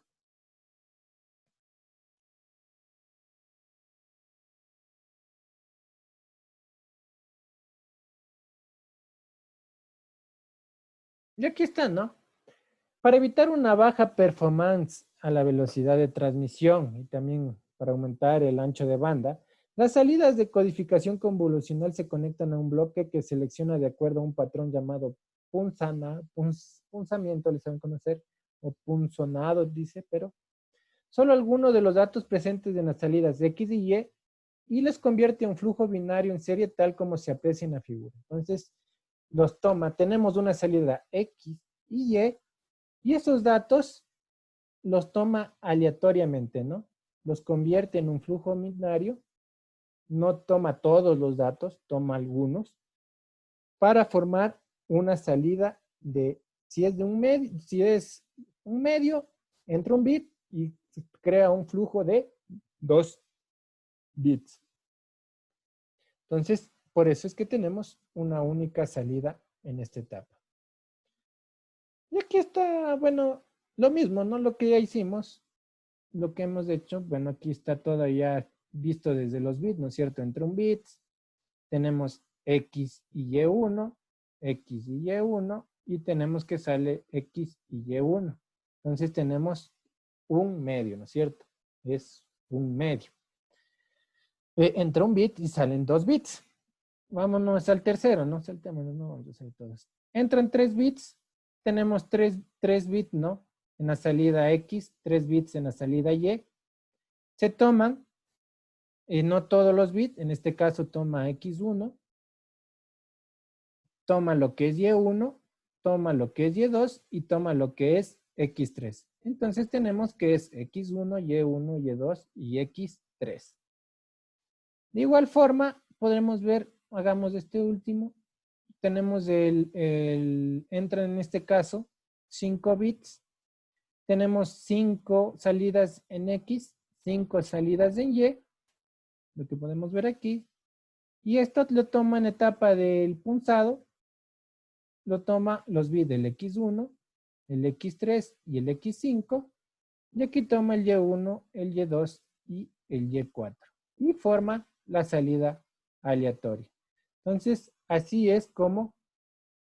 Speaker 1: Y aquí está, ¿no? Para evitar una baja performance a la velocidad de transmisión y también para aumentar el ancho de banda, las salidas de codificación convolucional se conectan a un bloque que selecciona de acuerdo a un patrón llamado punzamiento, les saben conocer, o punzonado, dice, pero solo algunos de los datos presentes en las salidas X y Y les convierte a un flujo binario en serie tal como se aprecia en la figura. Entonces, los toma, tenemos una salida X y esos datos los toma aleatoriamente, ¿no? Los convierte en un flujo binario, no toma todos los datos, toma algunos, para formar una salida de, si es un medio, entra un bit y crea un flujo de 2 bits. Entonces, por eso es que tenemos una única salida en esta etapa. Y aquí está, bueno, lo mismo, ¿no? Lo que ya hicimos, lo que hemos hecho, bueno, aquí está todo ya visto desde los bits, ¿no es cierto? Entre un bit, tenemos X y Y1, X y Y1, y tenemos que sale X y Y1. Entonces tenemos un medio, ¿no es cierto? Es un medio. Entra un bit y salen 2 bits. Vámonos al tercero, no saltémonos, no vamos a hacer todos. Entran 3 bits, tenemos 3 bits, ¿no? En la salida X, 3 bits en la salida Y. Se toman, no todos los bits, en este caso toma X1, toma lo que es Y1, toma lo que es Y2 y toma lo que es X3. Entonces tenemos que es X1, Y1, Y2 y X3. De igual forma, podremos ver, hagamos este último, tenemos entra en este caso 5 bits, tenemos 5 salidas en X, 5 salidas en Y, lo que podemos ver aquí, y esto lo toma en etapa del punzado, lo toma los bits del X1, el X3 y el X5, y aquí toma el Y1, el Y2 y el Y4, y forma la salida aleatoria. Entonces, así es como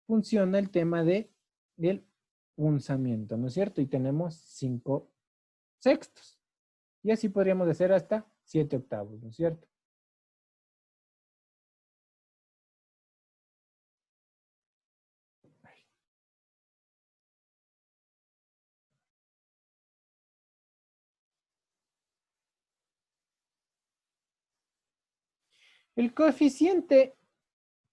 Speaker 1: funciona el tema del punzamiento, ¿no es cierto? Y tenemos 5 sextos. Y así podríamos hacer hasta 7 octavos, ¿no es cierto? El coeficiente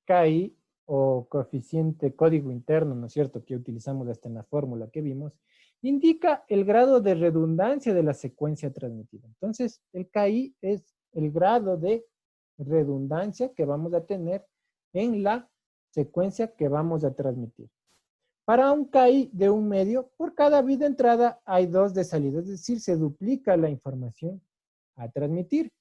Speaker 1: KI o coeficiente código interno, ¿no es cierto?, que utilizamos hasta en la fórmula que vimos, indica el grado de redundancia de la secuencia transmitida. Entonces, el KI es el grado de redundancia que vamos a tener en la secuencia que vamos a transmitir. Para un KI de 1 medio, por cada bit de entrada hay 2 de salida, es decir, se duplica la información a transmitir.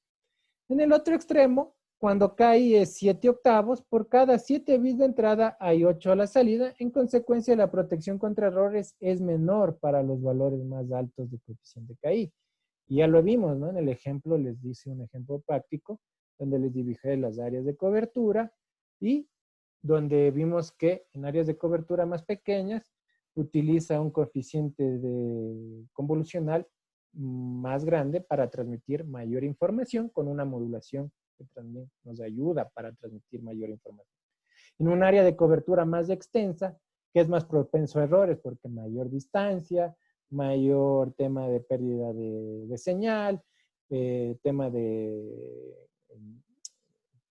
Speaker 1: En el otro extremo, cuando KI es 7 octavos, por cada 7 bits de entrada hay 8 a la salida. En consecuencia, la protección contra errores es menor para los valores más altos de coeficiente KI. Y ya lo vimos, ¿no? En el ejemplo, les hice un ejemplo práctico, donde les dibujé las áreas de cobertura y donde vimos que en áreas de cobertura más pequeñas utiliza un coeficiente convolucional más grande para transmitir mayor información con una modulación que también nos ayuda para transmitir mayor información. En un área de cobertura más extensa, que es más propenso a errores porque mayor distancia, mayor tema de pérdida de señal, tema de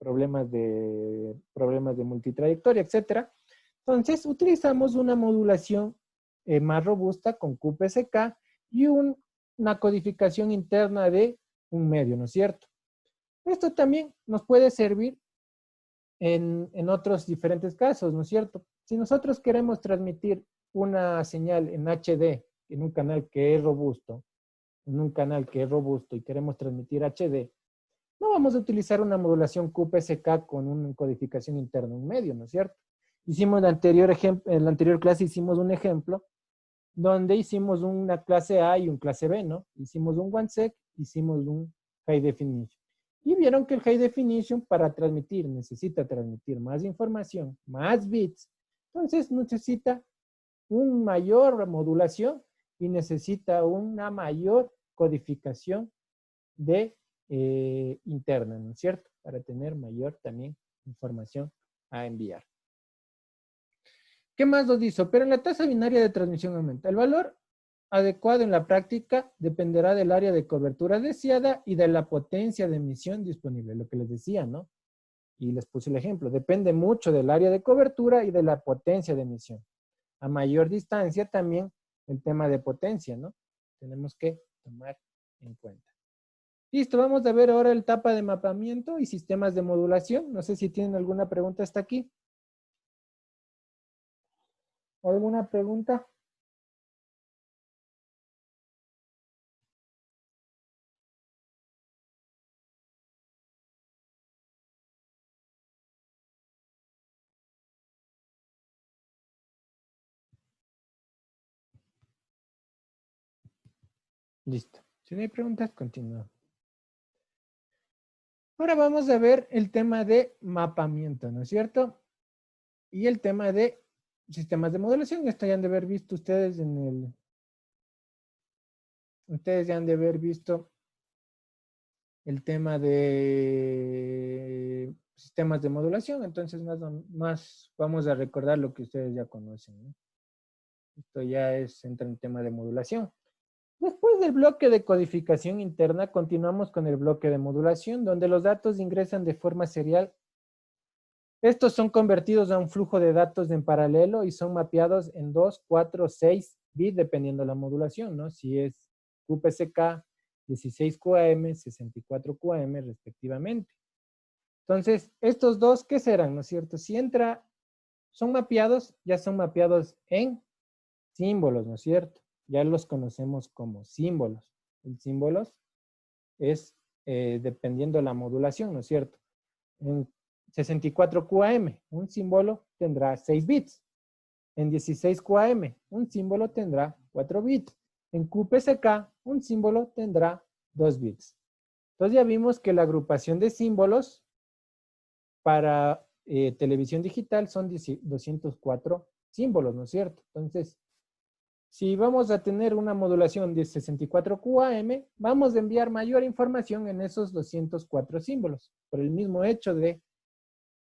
Speaker 1: problemas de multitrayectoria, etc. Entonces, utilizamos una modulación más robusta con QPSK y una codificación interna de 1 medio, ¿no es cierto? Esto también nos puede servir en otros diferentes casos, ¿no es cierto? Si nosotros queremos transmitir una señal en HD, en un canal que es robusto, y queremos transmitir HD, no vamos a utilizar una modulación QPSK con una codificación interna 1 medio, ¿no es cierto? Hicimos en la anterior clase hicimos un ejemplo donde hicimos una clase A y un clase B, ¿no? Hicimos un OneSec, hicimos un High Definition. Y vieron que el High Definition para transmitir necesita transmitir más información, más bits. Entonces necesita una mayor modulación y necesita una mayor codificación interna, ¿no es cierto? Para tener mayor también información a enviar. ¿Qué más nos dice? Pero en la tasa binaria de transmisión aumenta. El valor adecuado en la práctica dependerá del área de cobertura deseada y de la potencia de emisión disponible, lo que les decía, ¿no? Y les puse el ejemplo. Depende mucho del área de cobertura y de la potencia de emisión. A mayor distancia también el tema de potencia, ¿no? Tenemos que tomar en cuenta. Listo, vamos a ver ahora el etapa de mapamiento y sistemas de modulación. No sé si tienen alguna pregunta hasta aquí. ¿Alguna pregunta? Listo. Si no hay preguntas, continúo. Ahora vamos a ver el tema de mapamiento, ¿no es cierto? Y el tema de sistemas de modulación. Esto ya han de haber visto ustedes Ustedes ya han de haber visto el tema de sistemas de modulación. Entonces, más vamos a recordar lo que ustedes ya conocen, ¿no? Esto ya entra en tema de modulación. Después del bloque de codificación interna, continuamos con el bloque de modulación, donde los datos ingresan de forma serial. Estos son convertidos a un flujo de datos en paralelo y son mapeados en 2, 4, 6 bits, dependiendo de la modulación, ¿no? Si es QPSK, 16 QAM, 64 QAM, respectivamente. Entonces, estos dos, ¿qué serán, no es cierto? Si son mapeados, ya son mapeados en símbolos, ¿no es cierto? Ya los conocemos como símbolos. El símbolos es dependiendo de la modulación, ¿no es cierto? En 64 QAM, un símbolo tendrá 6 bits. En 16 QAM, un símbolo tendrá 4 bits. En QPSK, un símbolo tendrá 2 bits. Entonces ya vimos que la agrupación de símbolos para televisión digital son 204 símbolos, ¿no es cierto? Entonces, si vamos a tener una modulación de 64 QAM, vamos a enviar mayor información en esos 204 símbolos, por el mismo hecho de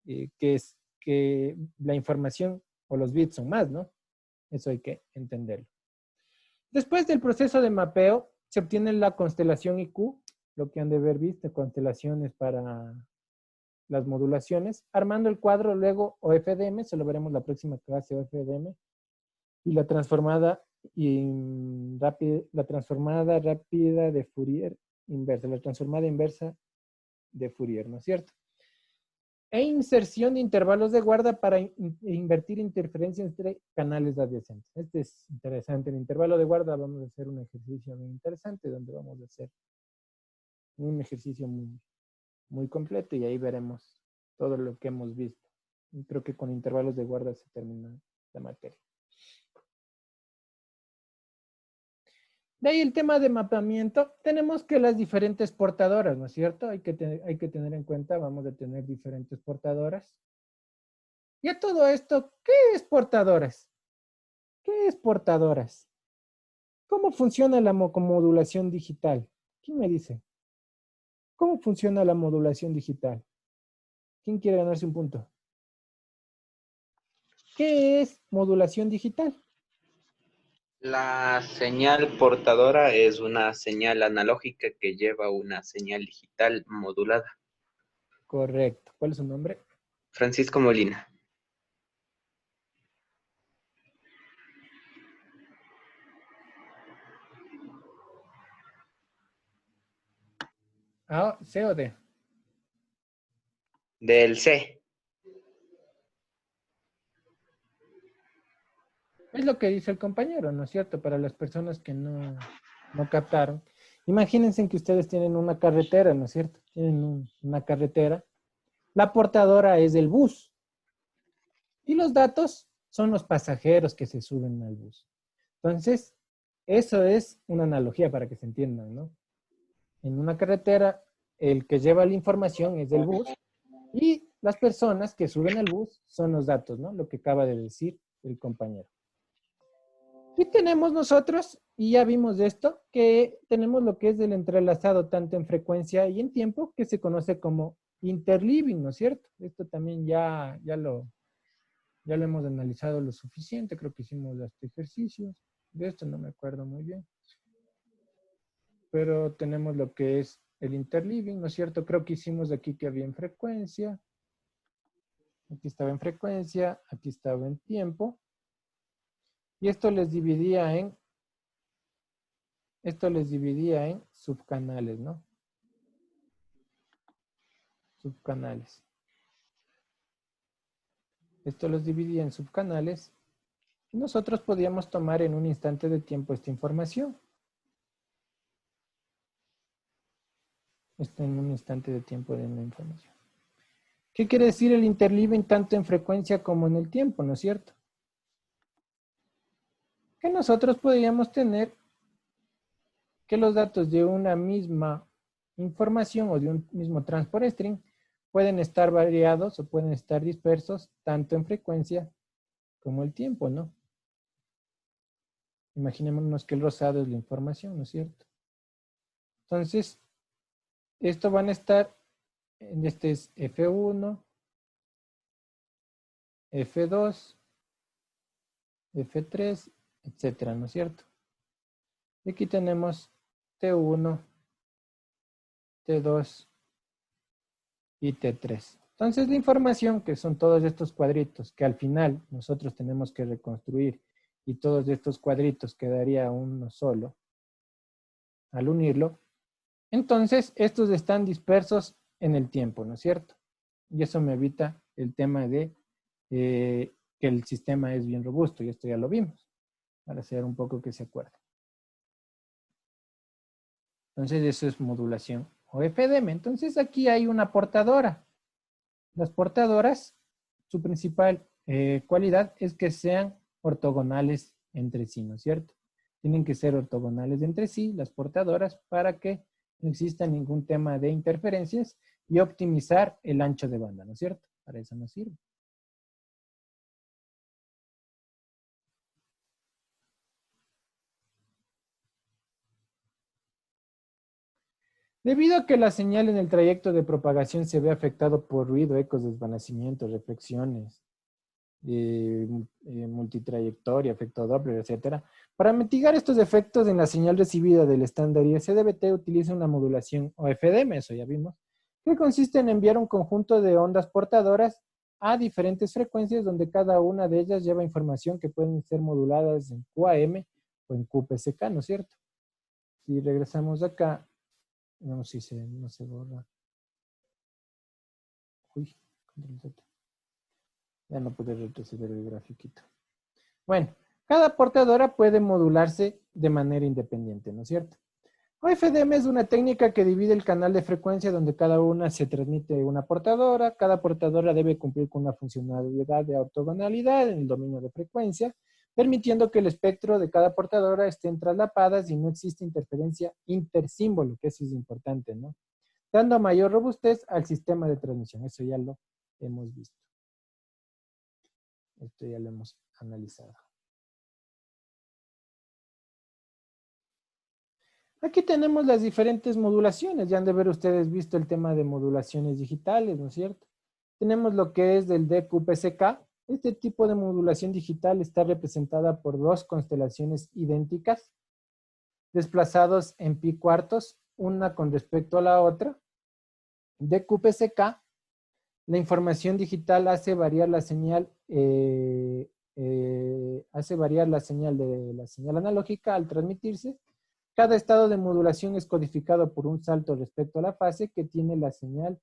Speaker 1: que la información o los bits son más, ¿no? Eso hay que entenderlo. Después del proceso de mapeo, se obtiene la constelación IQ, lo que han de haber visto, constelaciones para las modulaciones, armando el cuadro luego OFDM, se lo veremos la próxima clase OFDM, y la transformada rápida de Fourier inversa, la transformada inversa de Fourier, ¿no es cierto? E inserción de intervalos de guarda para invertir interferencias entre canales adyacentes. Este es interesante. En el intervalo de guarda vamos a hacer un ejercicio muy interesante donde vamos a hacer un ejercicio muy completo y ahí veremos todo lo que hemos visto. Y creo que con intervalos de guarda se termina la materia. De ahí el tema de mapeamiento, tenemos que las diferentes portadoras, ¿no es cierto? Hay que tener en cuenta, vamos a tener diferentes portadoras. Y a todo esto, ¿qué es portadoras? ¿Qué es portadoras? ¿Cómo funciona la modulación digital? ¿Quién me dice? ¿Cómo funciona la modulación digital? ¿Quién quiere ganarse un punto? ¿Qué es modulación digital?
Speaker 16: La señal portadora es una señal analógica que lleva una señal digital modulada.
Speaker 1: Correcto. ¿Cuál es su nombre?
Speaker 16: Francisco Molina.
Speaker 1: ¿A, C o D?
Speaker 16: Del C.
Speaker 1: Es lo que dice el compañero, ¿no es cierto? Para las personas que no captaron. Imagínense que ustedes tienen una carretera, ¿no es cierto? Tienen una carretera. La portadora es el bus. Y los datos son los pasajeros que se suben al bus. Entonces, eso es una analogía para que se entiendan, ¿no? En una carretera, el que lleva la información es el bus y las personas que suben al bus son los datos, ¿no? Lo que acaba de decir el compañero. Y tenemos nosotros, y ya vimos esto, que tenemos lo que es el entrelazado tanto en frecuencia y en tiempo, que se conoce como interleaving, ¿no es cierto? Esto también ya lo hemos analizado lo suficiente, creo que hicimos hasta ejercicios, de esto no me acuerdo muy bien. Pero tenemos lo que es el interleaving, ¿no es cierto? Creo que hicimos aquí que había en frecuencia, aquí estaba en frecuencia, aquí estaba en tiempo. Y esto les dividía en subcanales, ¿no? Subcanales. Esto los dividía en subcanales. Y nosotros podíamos tomar en un instante de tiempo esta información. Esto en un instante de tiempo de una información. ¿Qué quiere decir el interleaving tanto en frecuencia como en el tiempo, no es cierto? Que nosotros podríamos tener que los datos de una misma información o de un mismo transport string pueden estar variados o pueden estar dispersos tanto en frecuencia como el tiempo, ¿no? Imaginémonos que el rosado es la información, ¿no es cierto? Entonces, esto van a estar, este es F1, F2, F3, etcétera, ¿no es cierto? Y aquí tenemos T1, T2 y T3. Entonces la información, que son todos estos cuadritos, que al final nosotros tenemos que reconstruir, y todos estos cuadritos quedaría uno solo al unirlo, entonces estos están dispersos en el tiempo, ¿no es cierto? Y eso me evita el tema de que el sistema es bien robusto, y esto ya lo vimos, para hacer un poco que se acuerde. Entonces eso es modulación o FDM. Entonces aquí hay una portadora. Las portadoras, su principal cualidad es que sean ortogonales entre sí, ¿no es cierto? Tienen que ser ortogonales entre sí, las portadoras, para que no exista ningún tema de interferencias y optimizar el ancho de banda, ¿no es cierto? Para eso nos sirve. Debido a que la señal en el trayecto de propagación se ve afectado por ruido, ecos, desvanecimientos, reflexiones, multitrayectoria, efecto Doppler, etc. Para mitigar estos efectos en la señal recibida del estándar ISDBT utiliza una modulación o FDM, eso ya vimos, que consiste en enviar un conjunto de ondas portadoras a diferentes frecuencias donde cada una de ellas lleva información que pueden ser moduladas en QAM o en QPSK, ¿no es cierto? Si regresamos acá, no sé si no se borra. Uy, control Z. Ya no pude retroceder el grafiquito. Bueno, cada portadora puede modularse de manera independiente, ¿no es cierto? OFDM es una técnica que divide el canal de frecuencia donde cada una se transmite una portadora. Cada portadora debe cumplir con una funcionalidad de ortogonalidad en el dominio de frecuencia, permitiendo que el espectro de cada portadora estén traslapadas y no existe interferencia intersímbolo, que eso es importante, ¿no? Dando mayor robustez al sistema de transmisión. Eso ya lo hemos visto. Esto ya lo hemos analizado. Aquí tenemos las diferentes modulaciones. Ya han de ver ustedes visto el tema de modulaciones digitales, ¿no es cierto? Tenemos lo que es del DQPSK. Este tipo de modulación digital está representada por dos constelaciones idénticas, desplazados en pi cuartos, una con respecto a la otra. DQPSK, la información digital hace variar la señal de la señal analógica al transmitirse. Cada estado de modulación es codificado por un salto respecto a la fase que tiene la señal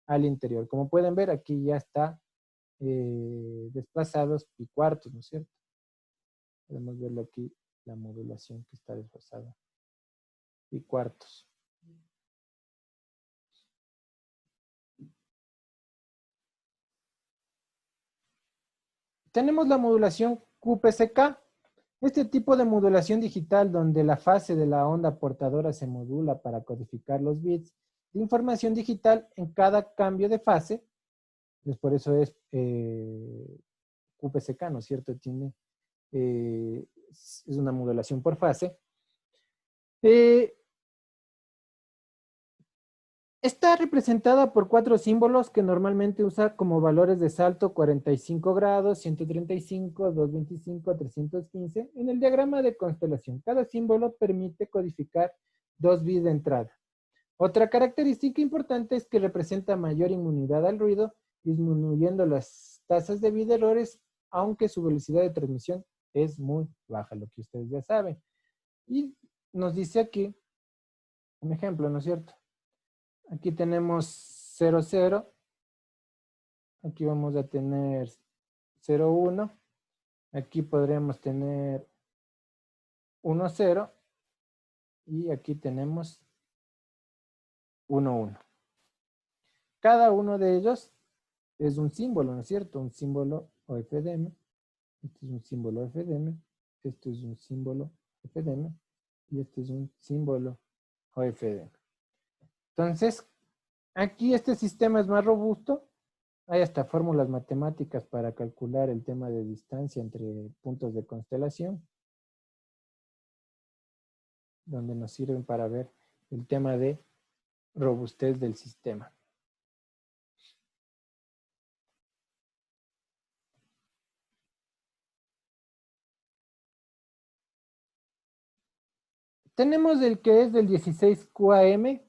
Speaker 1: al interior. Como pueden ver, aquí ya está desplazados pi cuartos, ¿no es cierto? Podemos verlo aquí, la modulación que está desplazada. Pi cuartos. Tenemos la modulación QPSK. Este tipo de modulación digital donde la fase de la onda portadora se modula para codificar los bits de información digital en cada cambio de fase, pues por eso es QPSK, ¿no es cierto? Tiene, es una modulación por fase. Está representada por 4 símbolos que normalmente usa como valores de salto 45 grados, 135, 225, 315 en el diagrama de constelación. Cada símbolo permite codificar 2 bits de entrada. Otra característica importante es que representa mayor inmunidad al ruido, disminuyendo las tasas de bit de errores, aunque su velocidad de transmisión es muy baja, lo que ustedes ya saben. Y nos dice aquí un ejemplo, ¿no es cierto? Aquí tenemos 0, 0. Aquí vamos a tener 0, 1. Aquí podríamos tener 1, 0. Y aquí tenemos 1, 1. Cada uno de ellos es un símbolo, ¿no es cierto? Un símbolo OFDM. Este es un símbolo OFDM. Este es un símbolo OFDM. Y este es un símbolo OFDM. Entonces, aquí este sistema es más robusto. Hay hasta fórmulas matemáticas para calcular el tema de distancia entre puntos de constelación, donde nos sirven para ver el tema de robustez del sistema. Tenemos el que es del 16 QAM.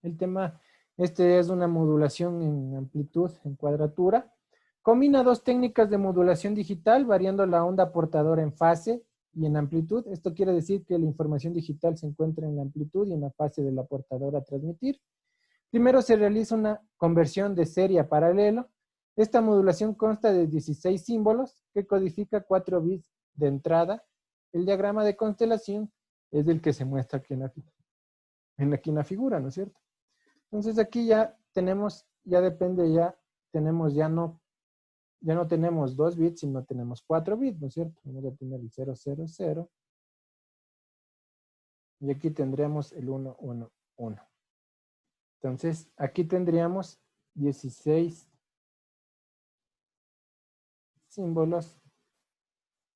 Speaker 1: El tema, este es una modulación en amplitud, en cuadratura. Combina dos técnicas de modulación digital, variando la onda portadora en fase y en amplitud. Esto quiere decir que la información digital se encuentra en la amplitud y en la fase de la portadora a transmitir. Primero se realiza una conversión de serie a paralelo. Esta modulación consta de 16 símbolos que codifica 4 bits de entrada. El diagrama de constelación es el que se muestra aquí en la figura, ¿no es cierto? Entonces aquí ya tenemos, ya depende, ya no tenemos 2 bits, sino tenemos 4 bits, ¿no es cierto? Vamos a tener el 0, 0, 0. Y aquí tendremos el 1, 1, 1. Entonces aquí tendríamos 16 símbolos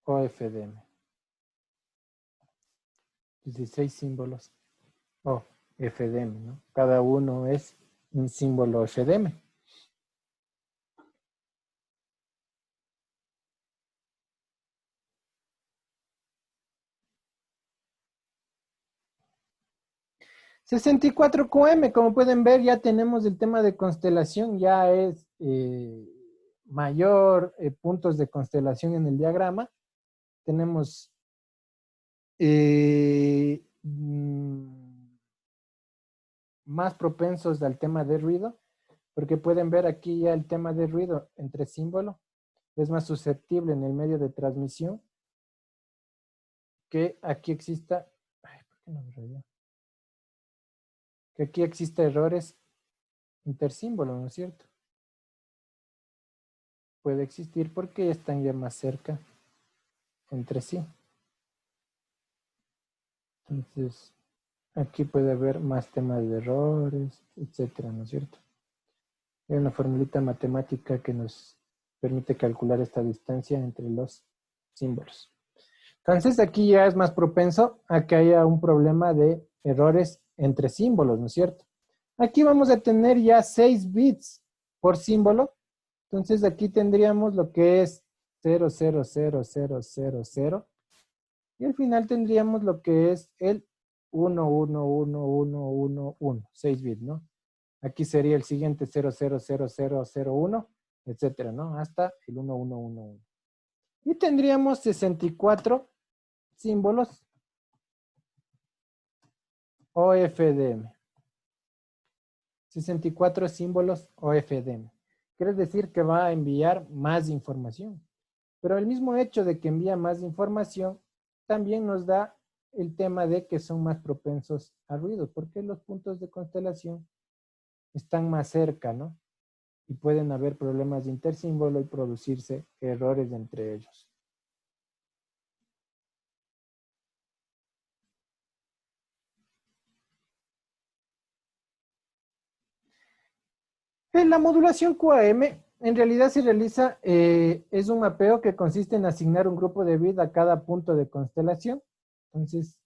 Speaker 1: OFDM. 16 símbolos OFDM, ¿no? Cada uno es un símbolo OFDM. (64QM), como pueden ver, ya tenemos el tema de constelación, ya es mayor puntos de constelación en el diagrama. Tenemos más propensos al tema de ruido, porque pueden ver aquí ya el tema de ruido entre símbolo es más susceptible en el medio de transmisión que aquí exista, ¿por qué no me rayó? Que aquí exista errores intersímbolo, ¿no es cierto? Puede existir porque están ya más cerca entre sí. Entonces, aquí puede haber más temas de errores, etcétera, ¿no es cierto? Hay una formulita matemática que nos permite calcular esta distancia entre los símbolos. Entonces, aquí ya es más propenso a que haya un problema de errores entre símbolos, ¿no es cierto? Aquí vamos a tener ya 6 bits por símbolo. Entonces, aquí tendríamos lo que es 0, 0, 0, 0, 0, 0. Y al final tendríamos lo que es el 1, 1, 1, 1, 1, 1. 6 bits, ¿no? Aquí sería el siguiente 0, 0, 0, 0, 0, 1, etcétera, ¿no? Hasta el 1, 1, 1, 1. Y tendríamos 64 símbolos OFDM. 64 símbolos OFDM. Quiere decir que va a enviar más información. Pero el mismo hecho de que envía más información también nos da el tema de que son más propensos a ruido, porque los puntos de constelación están más cerca, ¿no? Y pueden haber problemas de intersímbolo y producirse errores entre ellos. En la modulación QAM, en realidad se realiza, es un mapeo que consiste en asignar un grupo de bits a cada punto de constelación. Entonces,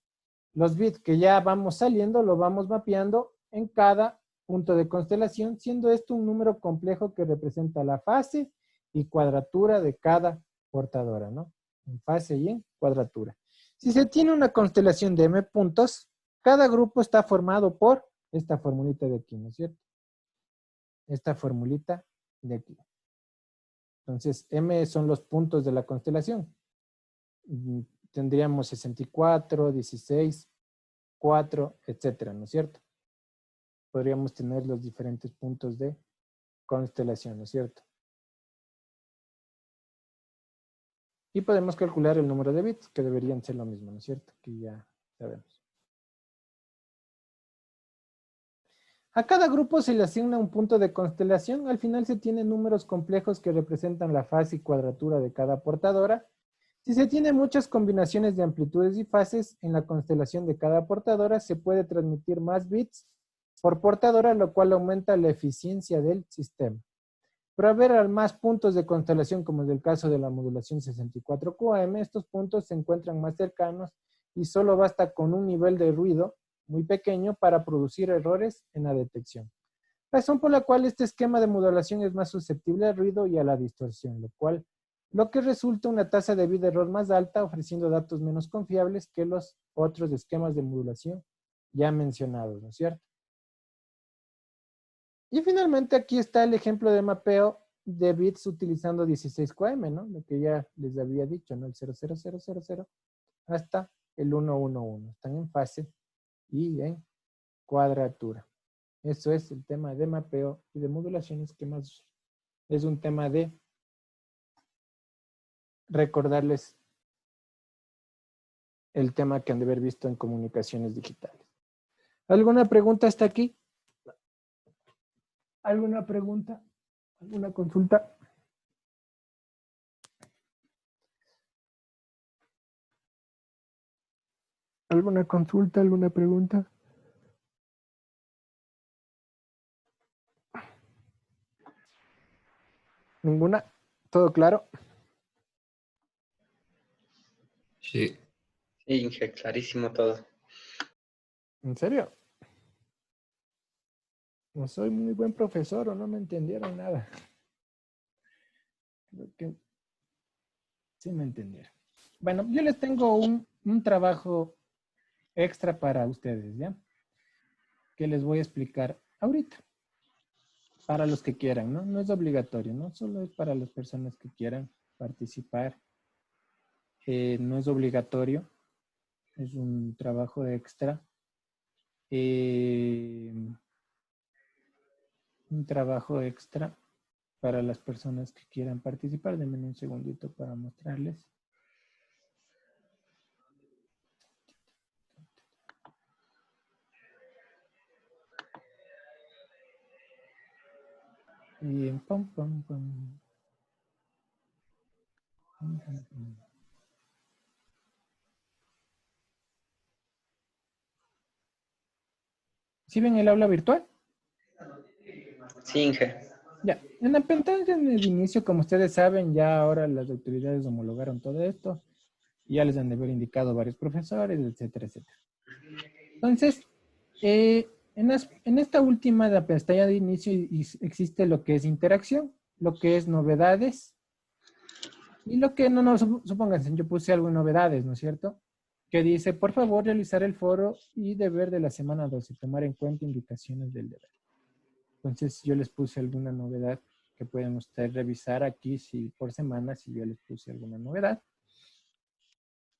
Speaker 1: los bits que ya vamos saliendo, lo vamos mapeando en cada punto de constelación, siendo esto un número complejo que representa la fase y cuadratura de cada portadora, ¿no? En fase y en cuadratura. Si se tiene una constelación de M puntos, cada grupo está formado por esta formulita de aquí, ¿no es cierto? Esta formulita de aquí. Entonces, M son los puntos de la constelación. Tendríamos 64, 16, 4, etcétera, ¿no es cierto? Podríamos tener los diferentes puntos de constelación, ¿no es cierto? Y podemos calcular el número de bits, que deberían ser lo mismo, ¿no es cierto? Que ya sabemos. A cada grupo se le asigna un punto de constelación. Al final se tienen números complejos que representan la fase y cuadratura de cada portadora. Si se tienen muchas combinaciones de amplitudes y fases en la constelación de cada portadora, se puede transmitir más bits por portadora, lo cual aumenta la eficiencia del sistema. Pero haber más puntos de constelación, como es el caso de la modulación 64QAM, estos puntos se encuentran más cercanos y solo basta con un nivel de ruido muy pequeño para producir errores en la detección. Razón por la cual este esquema de modulación es más susceptible al ruido y a la distorsión, lo que resulta una tasa de bit de error más alta, ofreciendo datos menos confiables que los otros esquemas de modulación ya mencionados, ¿no es cierto? Y finalmente aquí está el ejemplo de mapeo de bits utilizando 16QM, ¿no? Lo que ya les había dicho, ¿no? El 00000 hasta el 111. Están en fase y en cuadratura. Eso es el tema de mapeo y de modulaciones, que más es un tema de recordarles el tema que han de haber visto en comunicaciones digitales. ¿Alguna pregunta hasta aquí? ¿Alguna pregunta? ¿Alguna consulta? ¿Alguna consulta? ¿Alguna pregunta? ¿Ninguna? ¿Todo claro?
Speaker 11: Sí.
Speaker 16: Sí, Inge, clarísimo todo.
Speaker 1: ¿En serio? No soy muy buen profesor o no me entendieron nada. Creo que sí me entendieron. Bueno, yo les tengo un trabajo extra para ustedes, ¿ya? Que les voy a explicar ahorita. Para los que quieran, ¿no? No es obligatorio, ¿no? Solo es para las personas que quieran participar. No es obligatorio. Es un trabajo extra. Un trabajo extra para las personas que quieran participar. Denme un segundito para mostrarles. Y pam, pam, pam. Pam, pam, pam. ¿Sí ven el aula virtual?
Speaker 16: Sí, Inge.
Speaker 1: Ya, en la pantalla en el inicio, como ustedes saben, ya ahora las autoridades homologaron todo esto. Ya les han de haber indicado varios profesores, etcétera, etcétera. Entonces, en esta última de la pestaña de inicio existe lo que es interacción, lo que es novedades y lo que no, supónganse, yo puse algo en novedades, ¿no es cierto? Que dice, por favor, realizar el foro y deber de la semana 12, tomar en cuenta indicaciones del deber. Entonces, yo les puse alguna novedad que pueden ustedes revisar aquí si por semana, si yo les puse alguna novedad.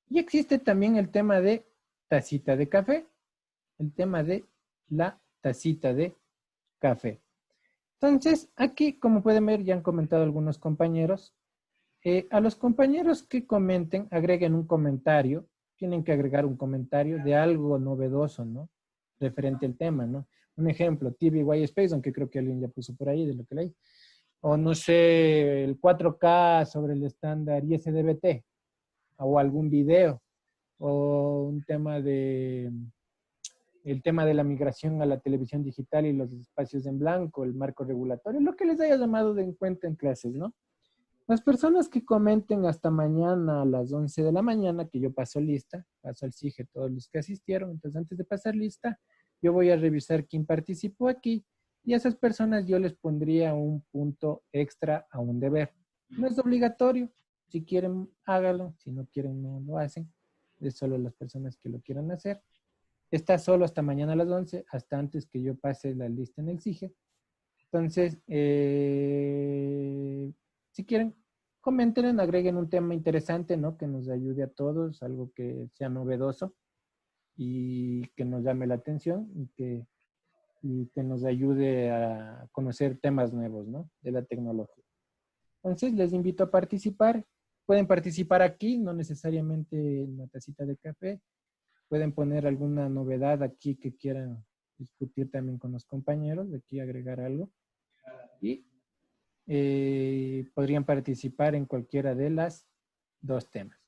Speaker 1: Y existe también el tema de tacita de café, el tema de la tacita de café. Entonces, aquí, como pueden ver, ya han comentado algunos compañeros. A los compañeros que comenten, agreguen un comentario. Tienen que agregar un comentario de algo novedoso, ¿no? Referente al tema, ¿no? Un ejemplo, TVY Space, aunque creo que alguien ya puso por ahí de lo que leí. O no sé, el 4K sobre el estándar ISDBT. O algún video. O un tema de... el tema de la migración a la televisión digital y los espacios en blanco, el marco regulatorio, lo que les haya llamado de en cuenta en clases, ¿no? Las personas que comenten hasta mañana a las 11 de la mañana, que yo paso lista, paso al CIGE todos los que asistieron, entonces antes de pasar lista, yo voy a revisar quién participó aquí y a esas personas yo les pondría un punto extra a un deber. No es obligatorio, si quieren hágalo, si no quieren no lo hacen, es solo las personas que lo quieran hacer. Está solo hasta mañana a las 11, hasta antes que yo pase la lista en el CIGE. Entonces, si quieren, comenten, agreguen un tema interesante, ¿no? Que nos ayude a todos, algo que sea novedoso y que nos llame la atención y que nos ayude a conocer temas nuevos, ¿no? De la tecnología. Entonces, les invito a participar. Pueden participar aquí, no necesariamente en la tacita de café. Pueden poner alguna novedad aquí que quieran discutir también con los compañeros, de aquí agregar algo. Y podrían participar en cualquiera de las dos temas.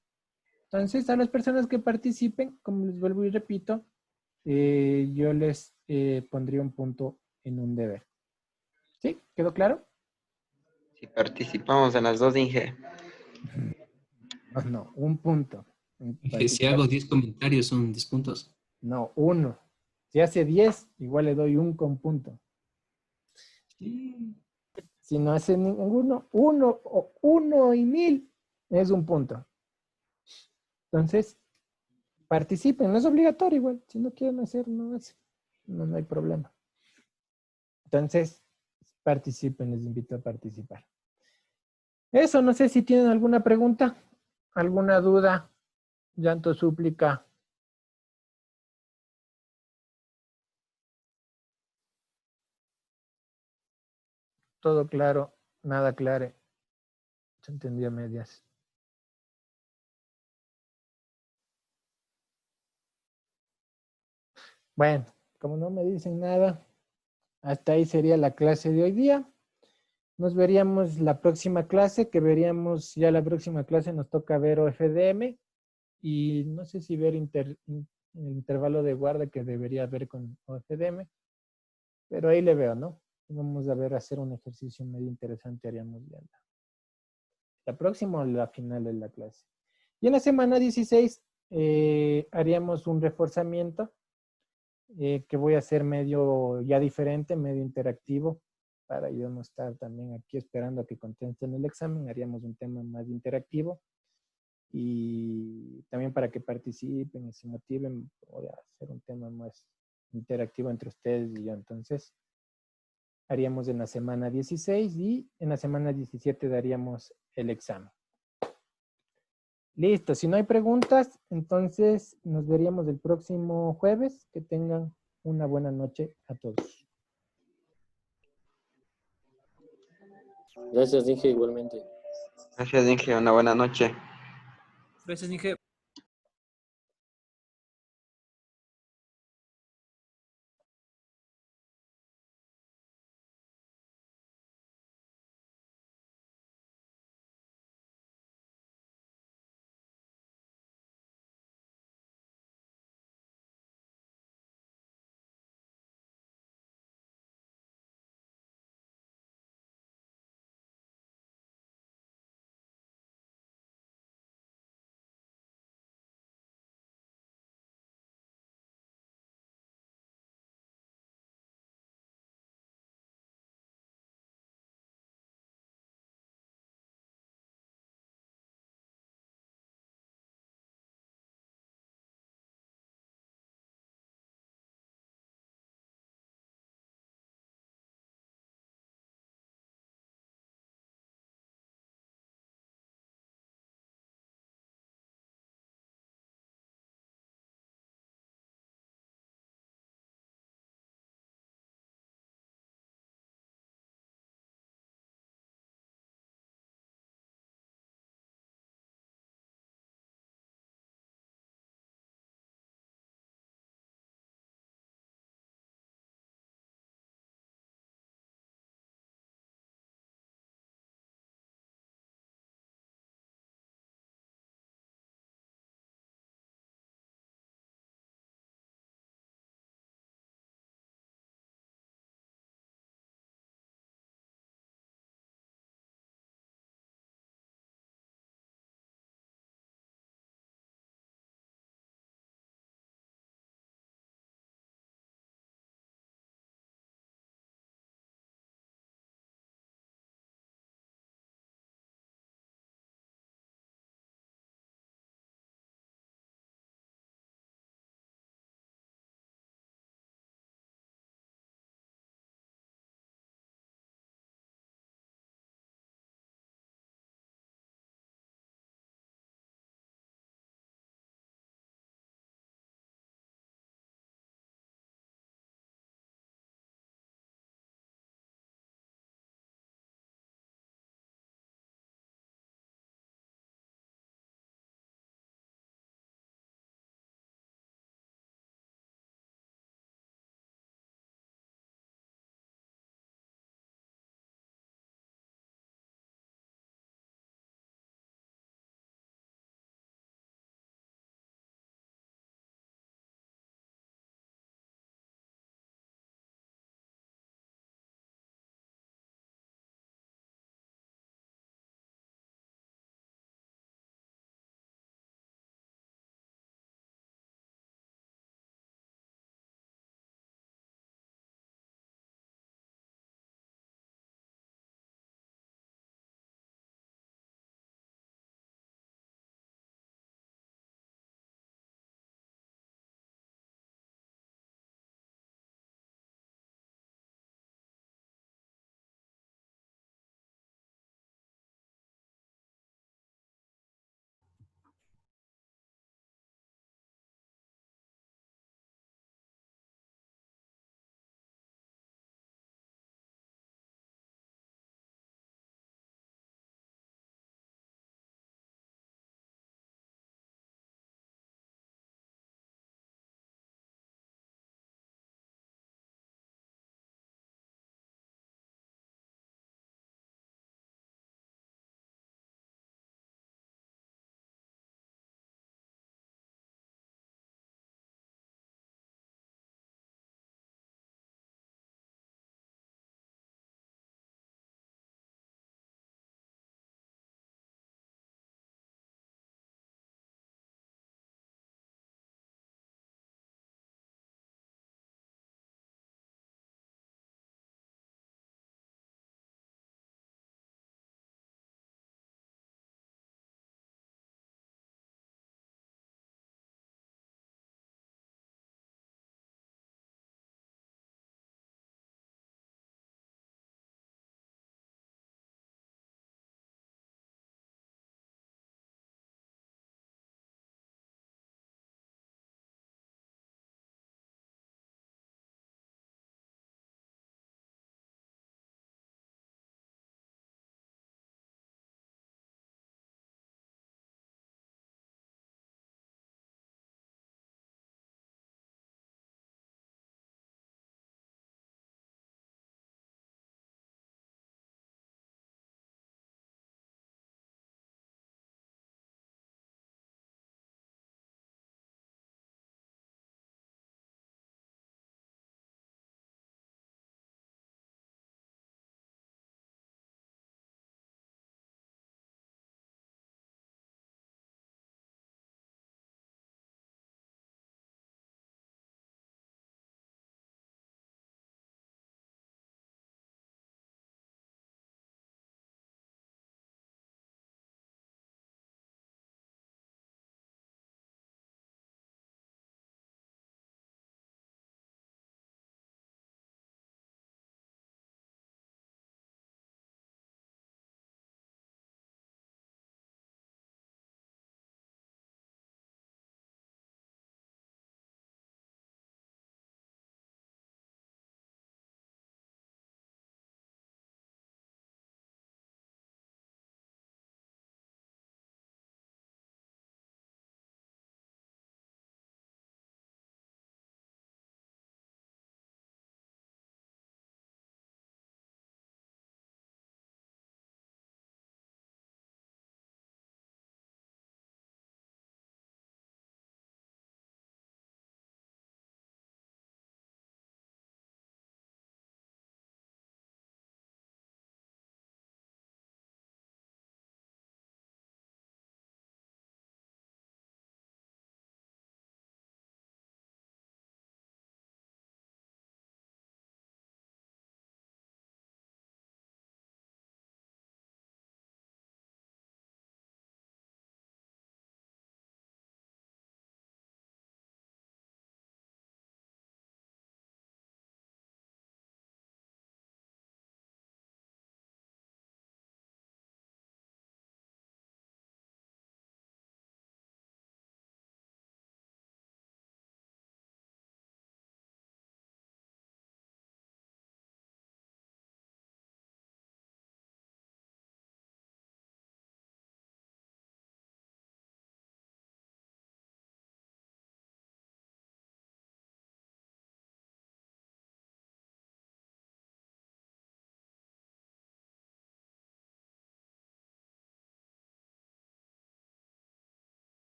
Speaker 1: Entonces, a las personas que participen, como les vuelvo y repito, yo les pondría un punto en un deber. ¿Sí? ¿Quedó claro?
Speaker 16: Si participamos en las dos, Inge.
Speaker 1: No, un punto.
Speaker 11: Que si hago 10 comentarios son 10 puntos.
Speaker 1: No, uno. Si hace 10, igual le doy un con punto.
Speaker 11: Sí.
Speaker 1: Si no hace ninguno, uno y 1000 es un punto. Entonces, participen, no es obligatorio igual. Si no quieren hacer, no hacen. No hay problema. Entonces, participen, les invito a participar. Eso, no sé si tienen alguna pregunta, alguna duda, llanto, súplica. Todo claro, nada claro. Se entendió a medias. Bueno, como no me dicen nada, hasta ahí sería la clase de hoy día. Nos veríamos la próxima clase, que veríamos ya la próxima clase nos toca ver OFDM y no sé si ver el intervalo de guarda que debería haber con OFDM, pero ahí le veo, ¿no? Vamos a ver, hacer un ejercicio medio interesante, haríamos ya la próxima o la final de la clase. Y en la semana 16 haríamos un reforzamiento que voy a hacer medio ya diferente, medio interactivo, para yo no estar también aquí esperando a que contesten el examen. Haríamos un tema más interactivo y también para que participen y se motiven, voy a hacer un tema más interactivo entre ustedes y yo. Entonces, haríamos en la semana 16 y en la semana 17 daríamos el examen. Listo, si no hay preguntas, entonces nos veríamos el próximo jueves. Que tengan una buena noche a todos.
Speaker 4: Gracias, Inge, igualmente.
Speaker 16: Gracias, Inge. Una buena noche.
Speaker 11: Gracias, Inge.